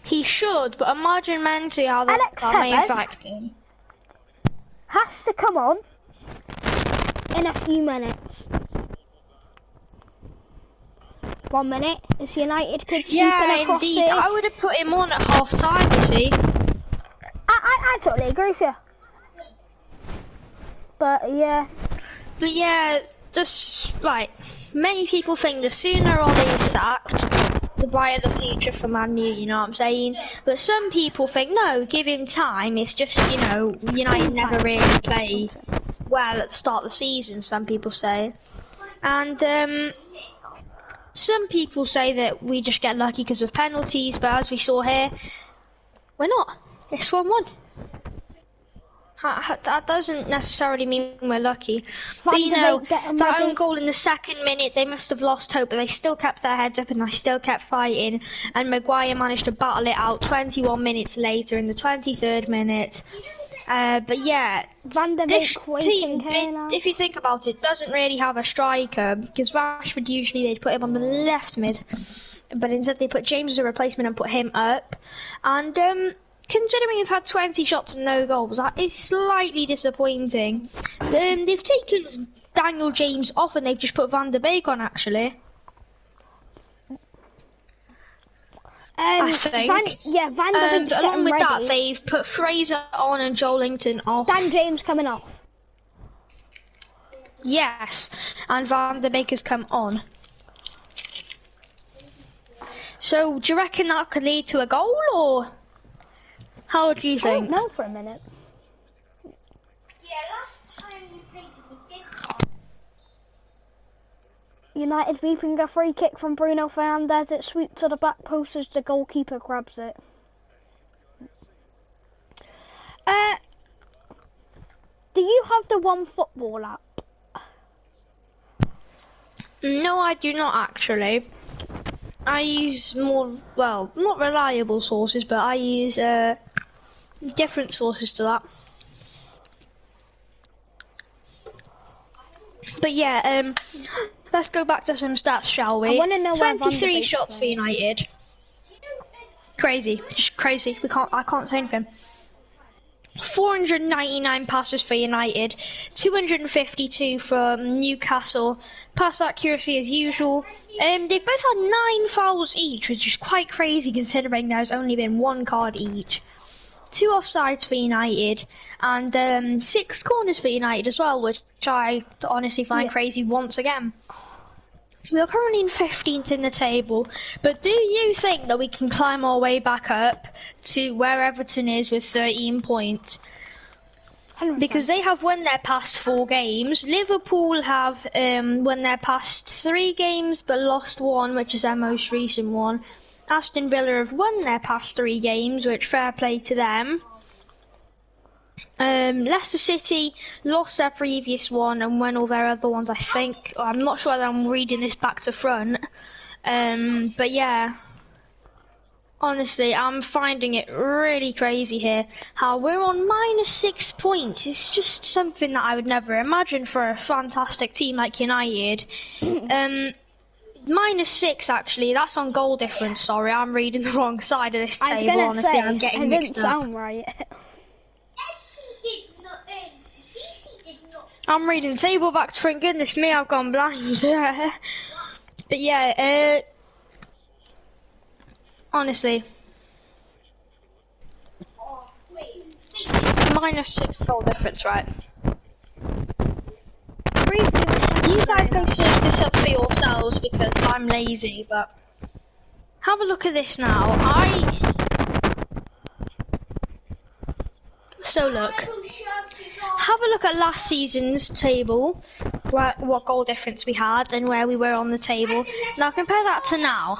He should, but imagine mentally how that
Alex
may
Tevez
affect him.
has to come on in a few minutes. 1 minute. It's United could sweep
Yeah,
it across
indeed.
here.
I would have put him on at half time, you see.
I totally agree with you. But yeah.
But yeah, just, right. Many people think the sooner Ollie is sacked, the brighter the future for Man U, you know what I'm saying? But some people think, no, give him time. It's just, you know, United never really play well at the start of the season, some people say. And some people say that we just get lucky because of penalties, but as we saw here, we're not. It's 1-1. That doesn't necessarily mean we're lucky.
Van
But you
der
know,
Beek getting
that
ready.
own goal in the second minute, they must have lost hope, but they still kept their heads up and they still kept fighting. And Maguire managed to battle it out 21 minutes later in the 23rd minute. But yeah,
Van der
this
Beek waiting
team,
here now.
if you think about it, doesn't really have a striker, because Rashford usually they'd put him on the left mid, but instead they put James as a replacement and put him up. And considering we've had 20 shots and no goals, that is slightly disappointing. They've taken Daniel James off and they've just put Van der Beek on, actually. I think.
Van der Beek's
along
getting
with
ready.
that, they've put Fraser on and Joelinton off.
Dan James coming off.
Yes, and Van der Beek has come on. So, do you reckon that could lead to a goal, or how do you
I
think?
don't know for a minute. United reaping a free kick from Bruno Fernandes. It sweeps to the back post as the goalkeeper grabs it. Do you have the One Football app?
No, I do not actually. I use more, well, not reliable sources, but I use different sources to that. But yeah, let's go back to some stats, shall we?
I wanna know where Van der
23
Beek's
shots for
playing.
United. Crazy, just crazy. I can't say anything. 499 passes for United, 252 from Newcastle. Pass accuracy as usual. They've both had 9 fouls each, which is quite crazy considering there's only been 1 card each. 2 offsides for United, and 6 corners for United as well, which I honestly find crazy once again. We are currently in 15th in the table, but do you think that we can climb our way back up to where Everton is with 13 points?
100%.
Because they have won their past 4 games. Liverpool have won their past 3 games but lost 1, which is their most recent one. Aston Villa have won their past 3 games, which fair play to them. Leicester City lost their previous one and won all their other ones, I think. I'm not sure that I'm reading this back to front. But yeah, honestly, I'm finding it really crazy here. How we're on -6 points. It's just something that I would never imagine for a fantastic team like United. -6 actually, that's on goal difference. Sorry, I'm reading the wrong side of this
I was
table,
gonna
honestly,
say,
I'm getting
it
mixed
didn't
up.
sound right.
I'm reading table back to front, goodness me, I've gone blind. But yeah, honestly. -6 goal difference, right? You guys go search this up for yourselves because I'm lazy, but have a look at this now. So look, have a look at last season's table, what goal difference we had and where we were on the table. Now compare that to now.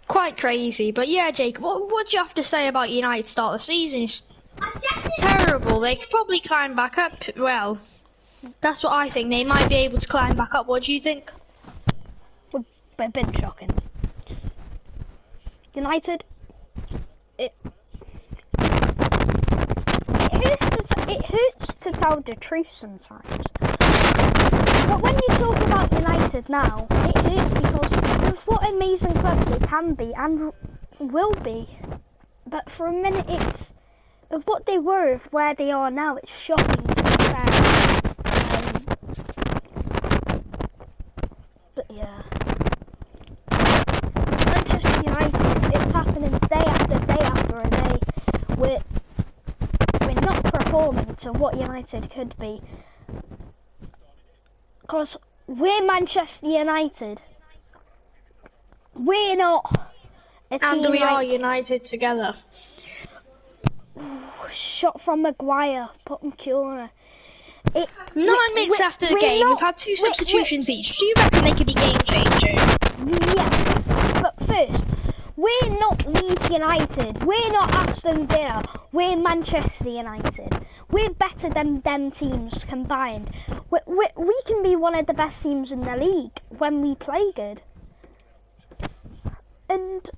Quite crazy, but yeah, Jake, what do you have to say about United start of the season? It's terrible. They could probably climb back up. Well, that's what I think. They might be able to climb back up. What do you think?
A bit shocking. United, it hurts to tell the truth sometimes. But when you talk about United now, it hurts because of what amazing club they can be and will be. But for a minute, it's of what they were, of where they are now. It's shocking to be fair. But yeah. Manchester United, it's happening day after day after day. We're not performing to what United could be. Because we're Manchester United. We're not a team
And we are
like
united together.
shot from Maguire, put in corner.
9 minutes after the game, we've had 2 substitutions each. Do you reckon they could be game changers?
Yes, but first, We're not Leeds United. We're not Aston Villa. We're Manchester United. We're better than them teams combined. We can be one of the best teams in the league when we play good. And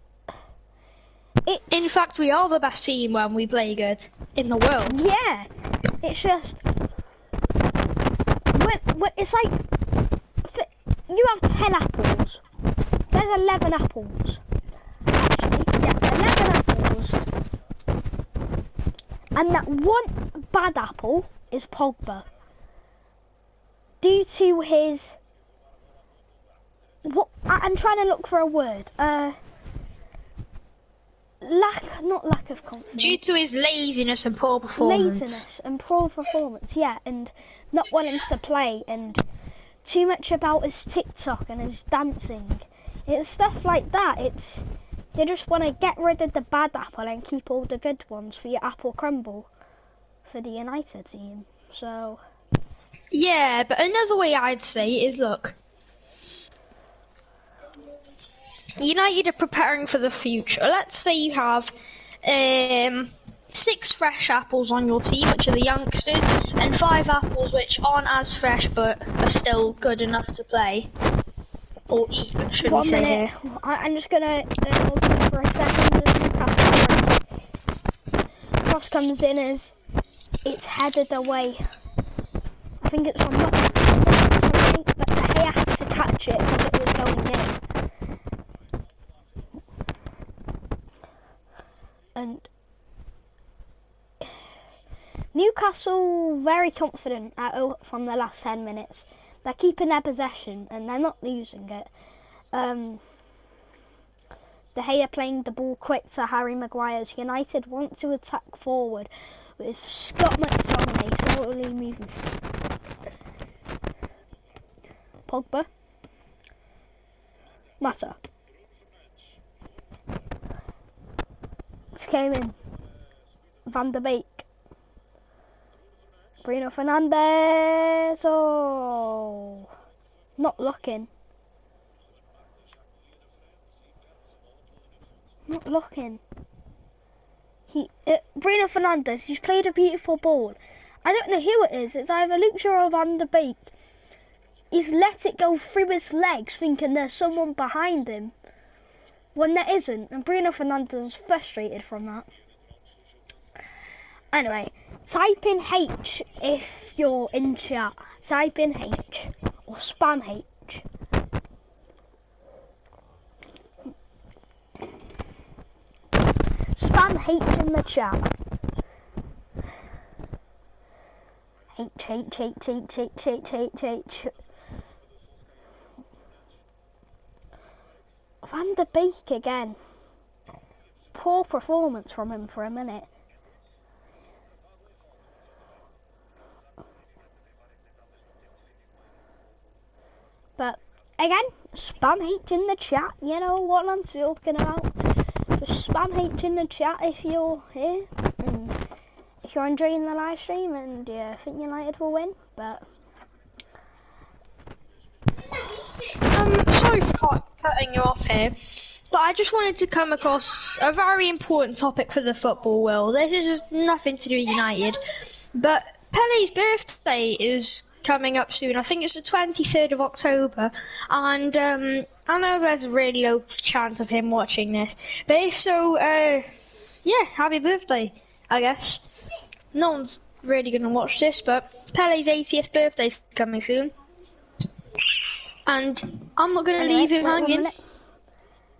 in fact, we are the best team when we play good in the world.
Yeah, it's just it's like you have 10 apples. There's 11 apples. Actually, yeah, 11 apples. And that one bad apple is Pogba. Due to his... I'm trying to look for a word. Not lack of confidence.
Due to his laziness and poor performance.
Yeah, and not wanting to play, and too much about his TikTok and his dancing. It's stuff like that. You just want to get rid of the bad apple and keep all the good ones for your apple crumble for the United team. So
yeah, but another way I'd say is, look, United are preparing for the future. Let's say you have 6 fresh apples on your team, which are the youngsters, and 5 apples which aren't as fresh but are still good enough to play. Or eat, should we say here.
I'm just going to for a second. Cross comes in as it's headed away. I think it's from something, but De Gea had to catch it because it was going in. And Newcastle very confident from the last 10 minutes. They're keeping their possession and they're not losing it. De Gea playing the ball quick to Harry Maguire's United want to attack forward with Scott McTominay slowly moving. Pogba. Mata. It came in. Van der Beek. Bruno Fernandes. Oh, not looking. Not looking. Bruno Fernandes. He's played a beautiful ball. I don't know who it is. It's either Luke or Van der Beek. He's let it go through his legs, thinking there's someone behind him, when there isn't, and Bruno Fernandes is frustrated from that. Anyway, type in H if you're in chat. Type in H or spam H. Spam H in the chat. H. Van der Beek again. Poor performance from him for a minute. But again, spam H in the chat. You know what I'm talking about. Just spam H in the chat if you're here. And if you're enjoying the live stream and you think United will win. But
sorry for cutting you off here, but I just wanted to come across a very important topic for the football world. This is nothing to do with United, but Pele's birthday is coming up soon. I think it's the 23rd of October, and I know there's a really low chance of him watching this, but if so, yeah, happy birthday, I guess. No one's really going to watch this, but Pele's 80th birthday's coming soon. And I'm not going to leave him hanging.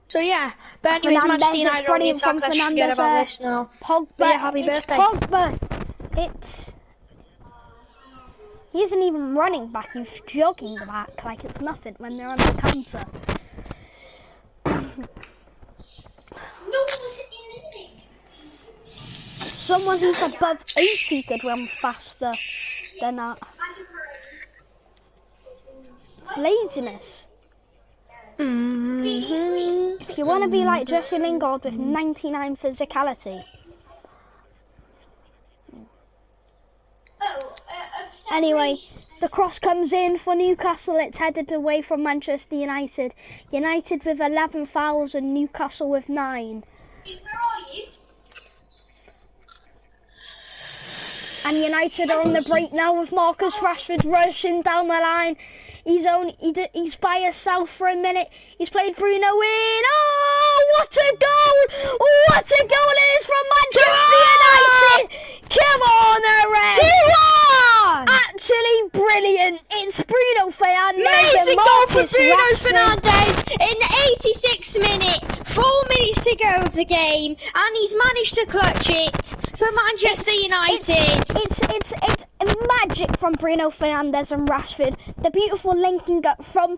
So yeah, but anyways, Manchester United are on the attack. Let's forget about this now.
Pogba,
yeah, happy birthday.
Pogba. He isn't even running back, he's jogging back like it's nothing when they're on the counter. Someone who's above 80 could run faster than that. It's laziness. If you want to be like Jesse Lingard with 99 physicality. Anyway, The cross comes in for Newcastle. It's headed away from Manchester United. United with 11 fouls and Newcastle with 9.
Where are you?
And United are on the break now with Marcus Rashford rushing down the line. He's by himself for a minute. He's played Bruno in. Oh, what a goal! What a goal it is from Manchester United! Come on, Arez!
2-1!
Actually brilliant. It's Bruno Fernandes
Amazing
and
goal for
Marcus
Bruno
Rashford.
Fernandes in the 86th minute. 4 minutes to go of the game, and he's managed to clutch it for Manchester United.
It's magic from Bruno Fernandes and Rashford. The beautiful linking up from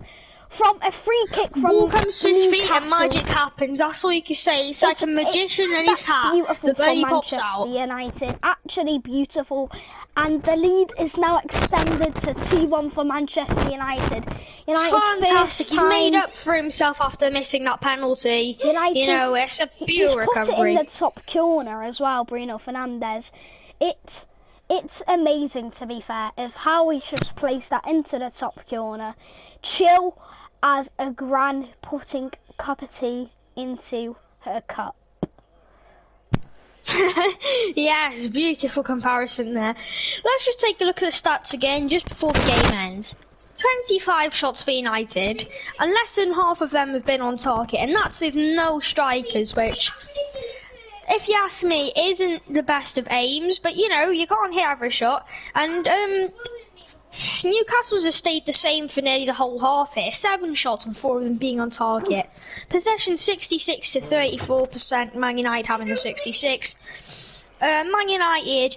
a free kick from
Ball comes to his feet and
Newcastle.
magic happens. That's all you can say. It's like a magician in his
That's
hat.
beautiful
The
for
birdie pops
Manchester
out.
United. Actually beautiful. And the lead is now extended to 2-1 for Manchester United. United's
Fantastic.
first
He's made
time-
up for himself after missing that penalty.
United,
You know, it's a
he's
pure
put it
recovery.
in the top corner as well, Bruno Fernandes. It's amazing, to be fair, of how he just placed that into the top corner. Chill as a gran putting a cup of tea into her cup.
Yes, beautiful comparison there. Let's just take a look at the stats again just before the game ends. 25 shots for United, and less than half of them have been on target, and that's with no strikers, which, if you ask me, isn't the best of aims, but you know, you can't hit every shot. And Newcastle's has stayed the same for nearly the whole half here. 7 shots and 4 of them being on target. Possession 66 to 34%, Man United having the 66. Man United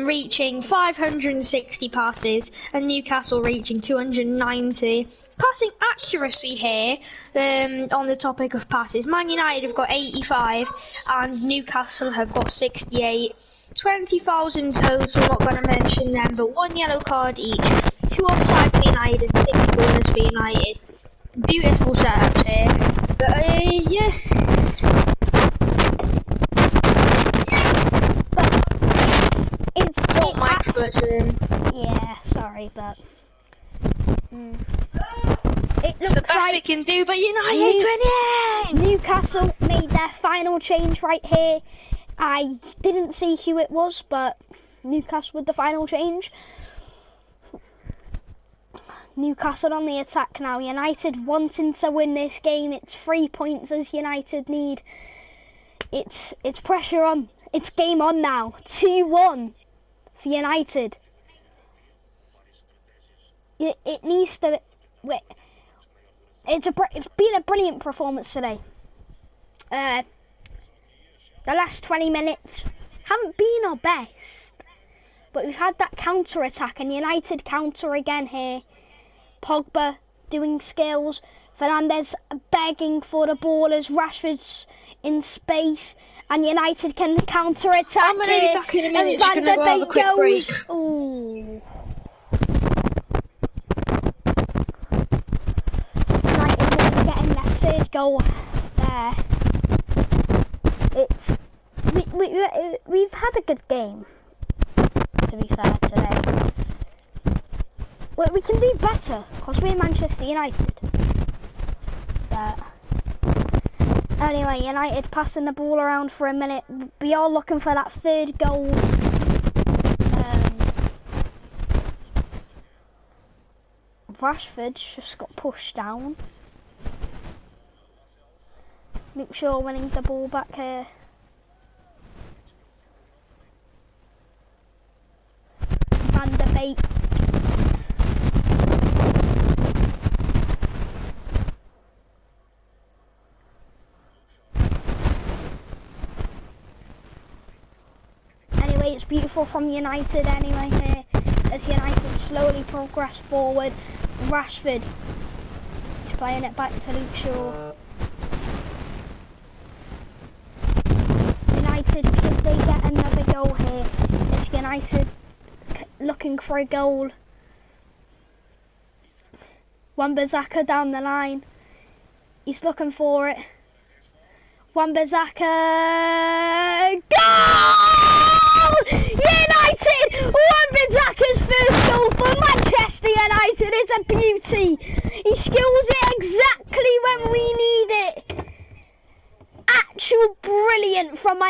reaching 560 passes and Newcastle reaching 290. Passing accuracy here, on the topic of passes, Man United have got 85 and Newcastle have got 68. 20 fouls in total, not going to mention them, but 1 yellow card each. 2 offsides for United and 6 corners for United. Beautiful setups here. But yeah.
It's
Mike's glitching.
yeah, sorry, but it
It's the
looks
best we
like
can do, but United winning!
Newcastle made their final change right here. I didn't see who it was, but Newcastle with the final change. Newcastle on the attack now. United wanting to win this game. It's 3 points as United need. It's pressure on. It's game on now. 2-1 for United. It needs to. It's been a brilliant performance today. The last 20 minutes haven't been our best, but we've had that counter attack and United counter again here. Pogba doing skills, Fernandes begging for the ball as Rashford's in space, and United can counter attack
I'm gonna be
here.
back in a
And
minute, just
Van
gonna
der
go have a
Beek
quick break.
goes. Ooh. United getting their third goal there. We've had a good game, to be fair, today. Well, we can do better because we're Manchester United. But anyway, United passing the ball around for a minute. We are looking for that third goal. Rashford's just got pushed down. Luke Shaw winning the ball back here. Van der Beek. Anyway, it's beautiful from United anyway here. As United slowly progress forward. Rashford is playing it back to Luke Shaw. United, could they get another goal here? It's United looking for a goal. Wan-Bissaka down the line. He's looking for it. Wan-Bissaka. Goal! United! Wan-Bissaka's first goal for Manchester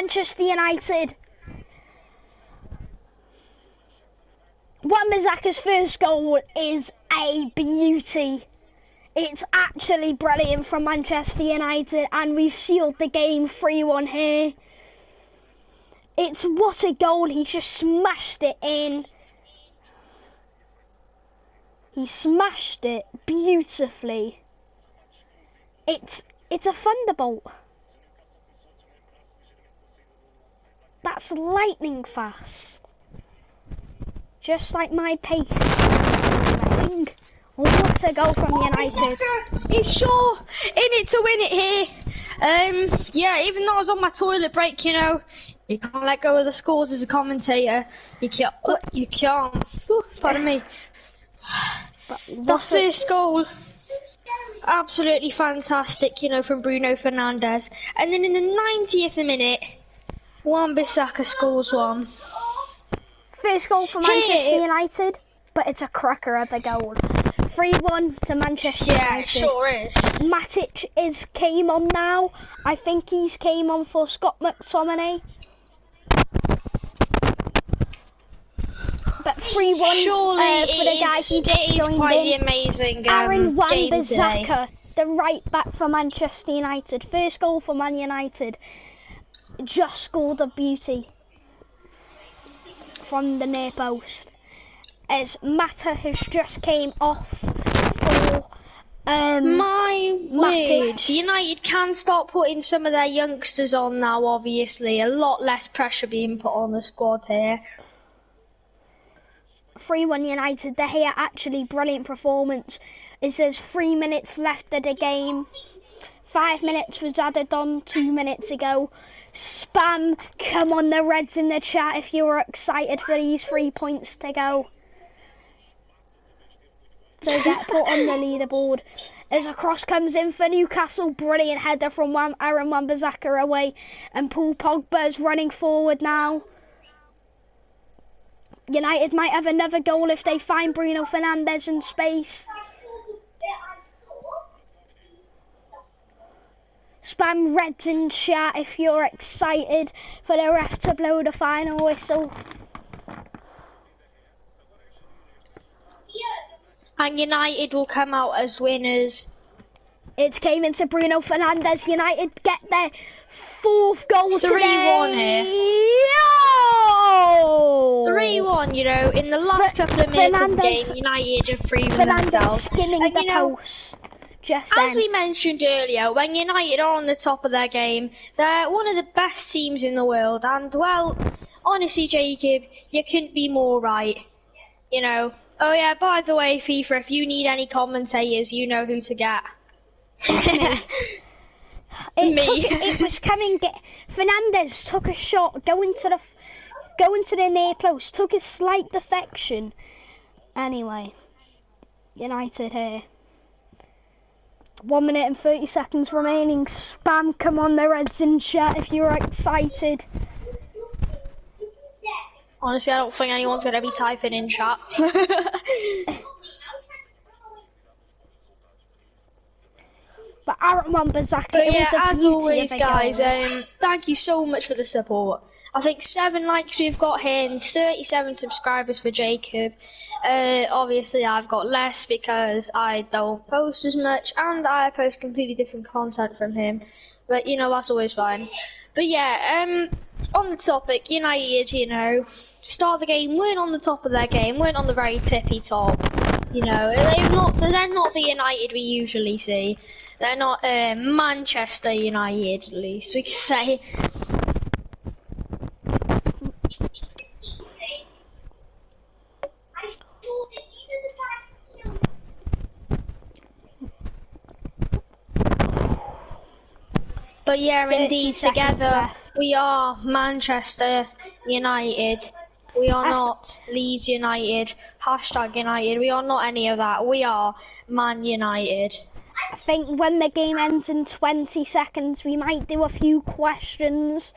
Manchester United. Wan-Bissaka's first goal is a beauty. It's actually brilliant from Manchester United, and we've sealed the game 3-1 here. It's what a goal. He just smashed it in. He smashed it beautifully. It's a thunderbolt. That's lightning fast. Just like my pace. What a goal from United.
He's sure in it to win it here. Yeah, even though I was on my toilet break, you know, you can't let go of the scores as a commentator. You can't. You can't. Ooh, pardon me. The first goal, absolutely fantastic, you know, from Bruno Fernandes. And then in the 90th minute, Wan-Bissaka scores one.
First goal for Manchester United, but it's a cracker of a goal. 3-1 to Manchester United.
Yeah, it sure is.
Matic came on now. I think he's came on for Scott McTominay. But 3-1
surely
for the guy who just
it is
joined
quite
in.
amazing
Aaron
game today.
Wan-Bissaka, the right back for Manchester United. First goal for Man United. Just scored a beauty from the near post. As Mata has just came off for
My word,
Matic.
United can start putting some of their youngsters on now, obviously. A lot less pressure being put on the squad here.
3-1 United. De Gea actually brilliant performance. It says 3 minutes left of the game. 5 minutes was added on 2 minutes ago. Spam, come on the Reds in the chat if you were excited for these 3 points to go. To get put on the leaderboard. As a cross comes in for Newcastle, brilliant header from Aaron Wan-Bissaka away. And Paul Pogba's running forward now. United might have another goal if they find Bruno Fernandes in space. Spam Reds in chat if you're excited for the ref to blow the final whistle.
And United will come out as winners.
It came into Bruno Fernandes. United get their 4th goal
3-1
today.
here.
Yo!
3-1, you know, in the last couple of minutes of the
Fernandes-
game, United have proven
Fernandes
themselves.
skimming
And,
the
you know,
post. Just
as
then.
we mentioned earlier, when United are on the top of their game, they're one of the best teams in the world. And, well, honestly, Jacob, you couldn't be more right. You know. Oh, yeah, by the way, FIFA, if you need any commentators, you know who to get.
It was coming. Fernandes took a shot, going to the near post, took a slight defection. Anyway, United here. 1 minute and 30 seconds remaining. Spam, come on the Reds in chat if you're excited.
Honestly, I don't think anyone's going to be typing in chat.
But Aaron Wan-Bissaka,
But
it
yeah,
was a
as
beauty
always,
of a
guys,
goal.
thank you so much for the support. I think 7 likes we've got here and 37 subscribers for Jacob. Obviously, I've got less because I don't post as much and I post completely different content from him. But, you know, that's always fine. But yeah, on the topic, United, you know, start the game, weren't on the top of their game, weren't on the very tippy top. You know, they're not the United we usually see. They're not Manchester United, at least we can say. But yeah,
30
indeed,
seconds
together
left.
we are Manchester United. We are not Leeds United, hashtag United. We are not any of that. We are Man United.
I think when the game ends in 20 seconds, we might do a few questions.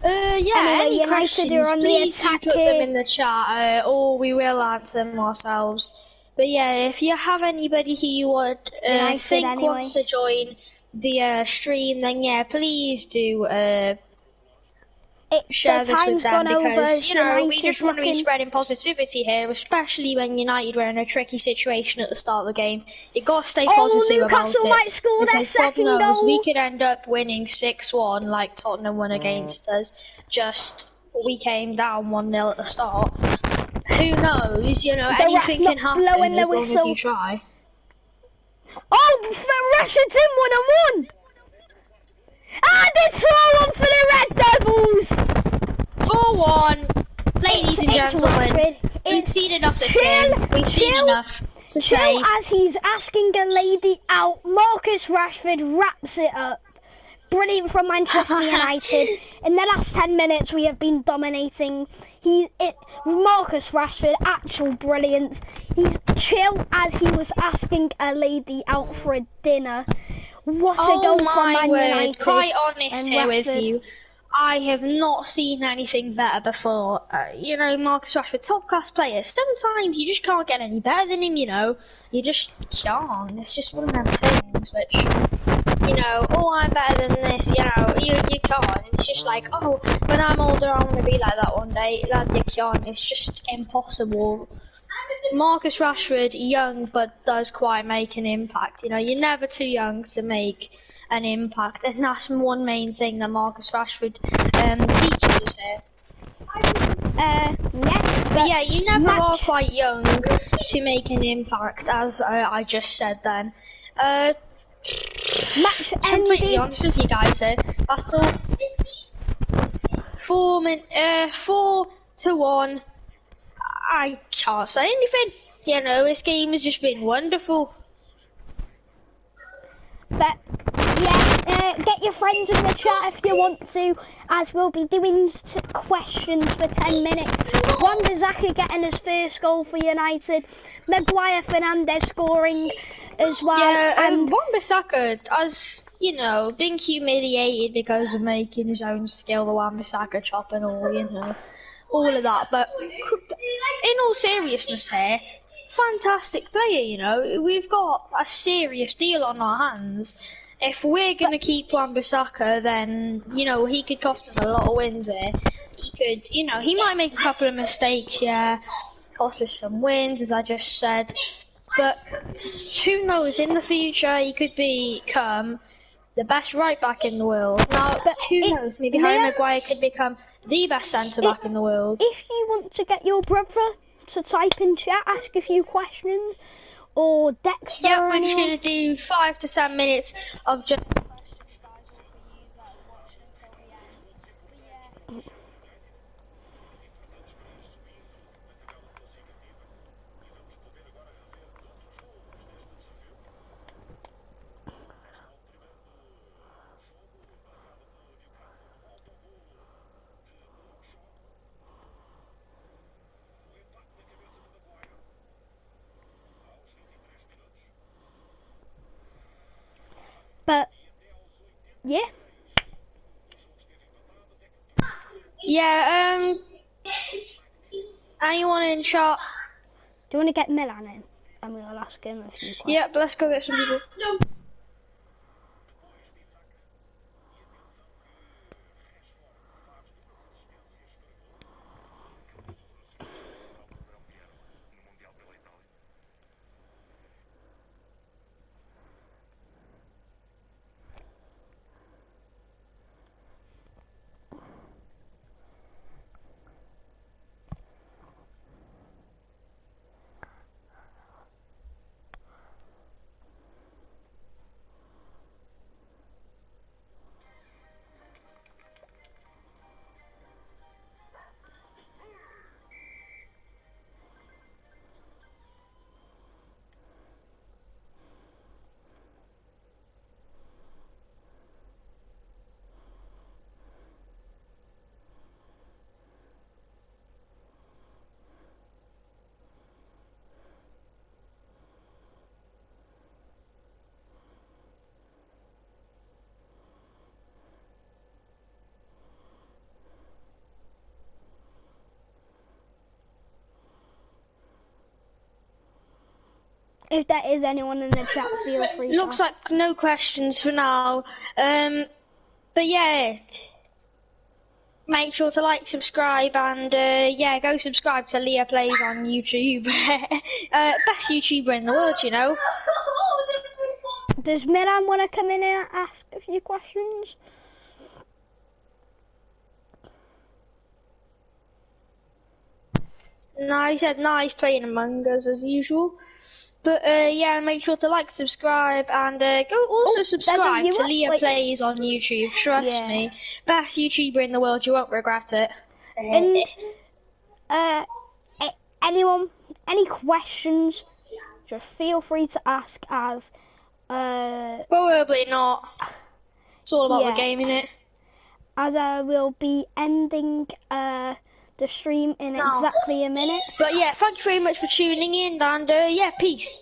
Yeah,
Anyway,
any
United
questions,
are on the
please do
attack
put
here.
them in the chat, or we will answer them ourselves. But yeah, if you have anybody who you would
United
think
anyway.
wants to join, the stream, then yeah, please do
The
share this with
time's
them
gone over.
because,
It's
you know, we
United
just want to be
looking.
spreading positivity here, especially when United were in a tricky situation at the start of the game. You got to stay positive about
Newcastle
it.
might score their
Because God
second
knows,
goal.
we could end up winning 6-1 like Tottenham won against us. Just, we came down 1-0 at the start. Who knows, you know,
The ref's
anything
not
can happen
blowing the
as long as
whistle.
you try.
Oh, Rashford's in 1-1. And it's 4-1 for the Red Devils.
4-1. Ladies and gentlemen,
Rashford.
we've seen enough this game. We've seen enough to say.
As he's asking a lady out, Marcus Rashford wraps it up. Brilliant from Manchester United. In the last 10 minutes, we have been dominating. Marcus Rashford, actual brilliance. He's chill as he was asking a lady out for a dinner. What a goal from Man United.
Quite honest here
Rashford.
with you. I have not seen anything better before. You know, Marcus Rashford, top class player. Sometimes you just can't get any better than him, you know. You just can't. It's just one of them things which, you know, oh, I'm better than this, you know, you can't. It's just like, oh, when I'm older, I'm going to be like that one day. That you can't. It's just impossible. Marcus Rashford, young, but does quite make an impact. You know, you're never too young to make an impact. And that's one main thing that Marcus Rashford teaches us here. But yeah, you never are quite young to make an impact, as I just said then.
Match
Completely
ended.
honest with you guys here. That's all. 4-1. I can't say anything. You know, this game has just been wonderful.
But yeah, get your friends in the chat if you want to, as we'll be doing questions for 10 minutes. Wan-Bissaka getting his first goal for United. Maguire, Fernandes scoring as well.
Yeah, and Wan-Bissaka, as you know, being humiliated because of making his own skill, the Wan-Bissaka chop and all, you know, all of that. But in all seriousness here, fantastic player, you know. We've got a serious deal on our hands. If we're going to keep Wan-Bissaka, then, you know, he could cost us a lot of wins here. He could, you know, he might make a couple of mistakes, yeah, cost us some wins, as I just said. But who knows, in the future, he could become the best right-back in the world. Now, who knows, maybe Harry Maguire could become the best centre-back in the world.
If you want to get your brother to type in chat, ask a few questions, or Dexter.
Yeah, we're just going to do 5 to 10 minutes of just...
But yeah.
Yeah, anyone in chat?
Do you want to get Milan in? And we'll ask him a few questions.
Yeah, but let's go get some people.
If there is anyone in the chat, feel free.
Looks like no questions for now. But yeah, make sure to like, subscribe, and yeah, go subscribe to Leah Plays on YouTube. Best YouTuber in the world, you know.
Does Miran want to come in and ask a few questions?
No, he said no, he's playing Among Us as usual. But yeah, make sure to like, subscribe, and go also subscribe to Leah Plays on YouTube. Trust me, best YouTuber in the world. You won't regret it.
And anyone, any questions? Just feel free to ask. As
probably not. It's all about the game, innit?
As I will be ending the stream in exactly a minute.
But yeah, thank you very much for tuning in, and yeah, peace.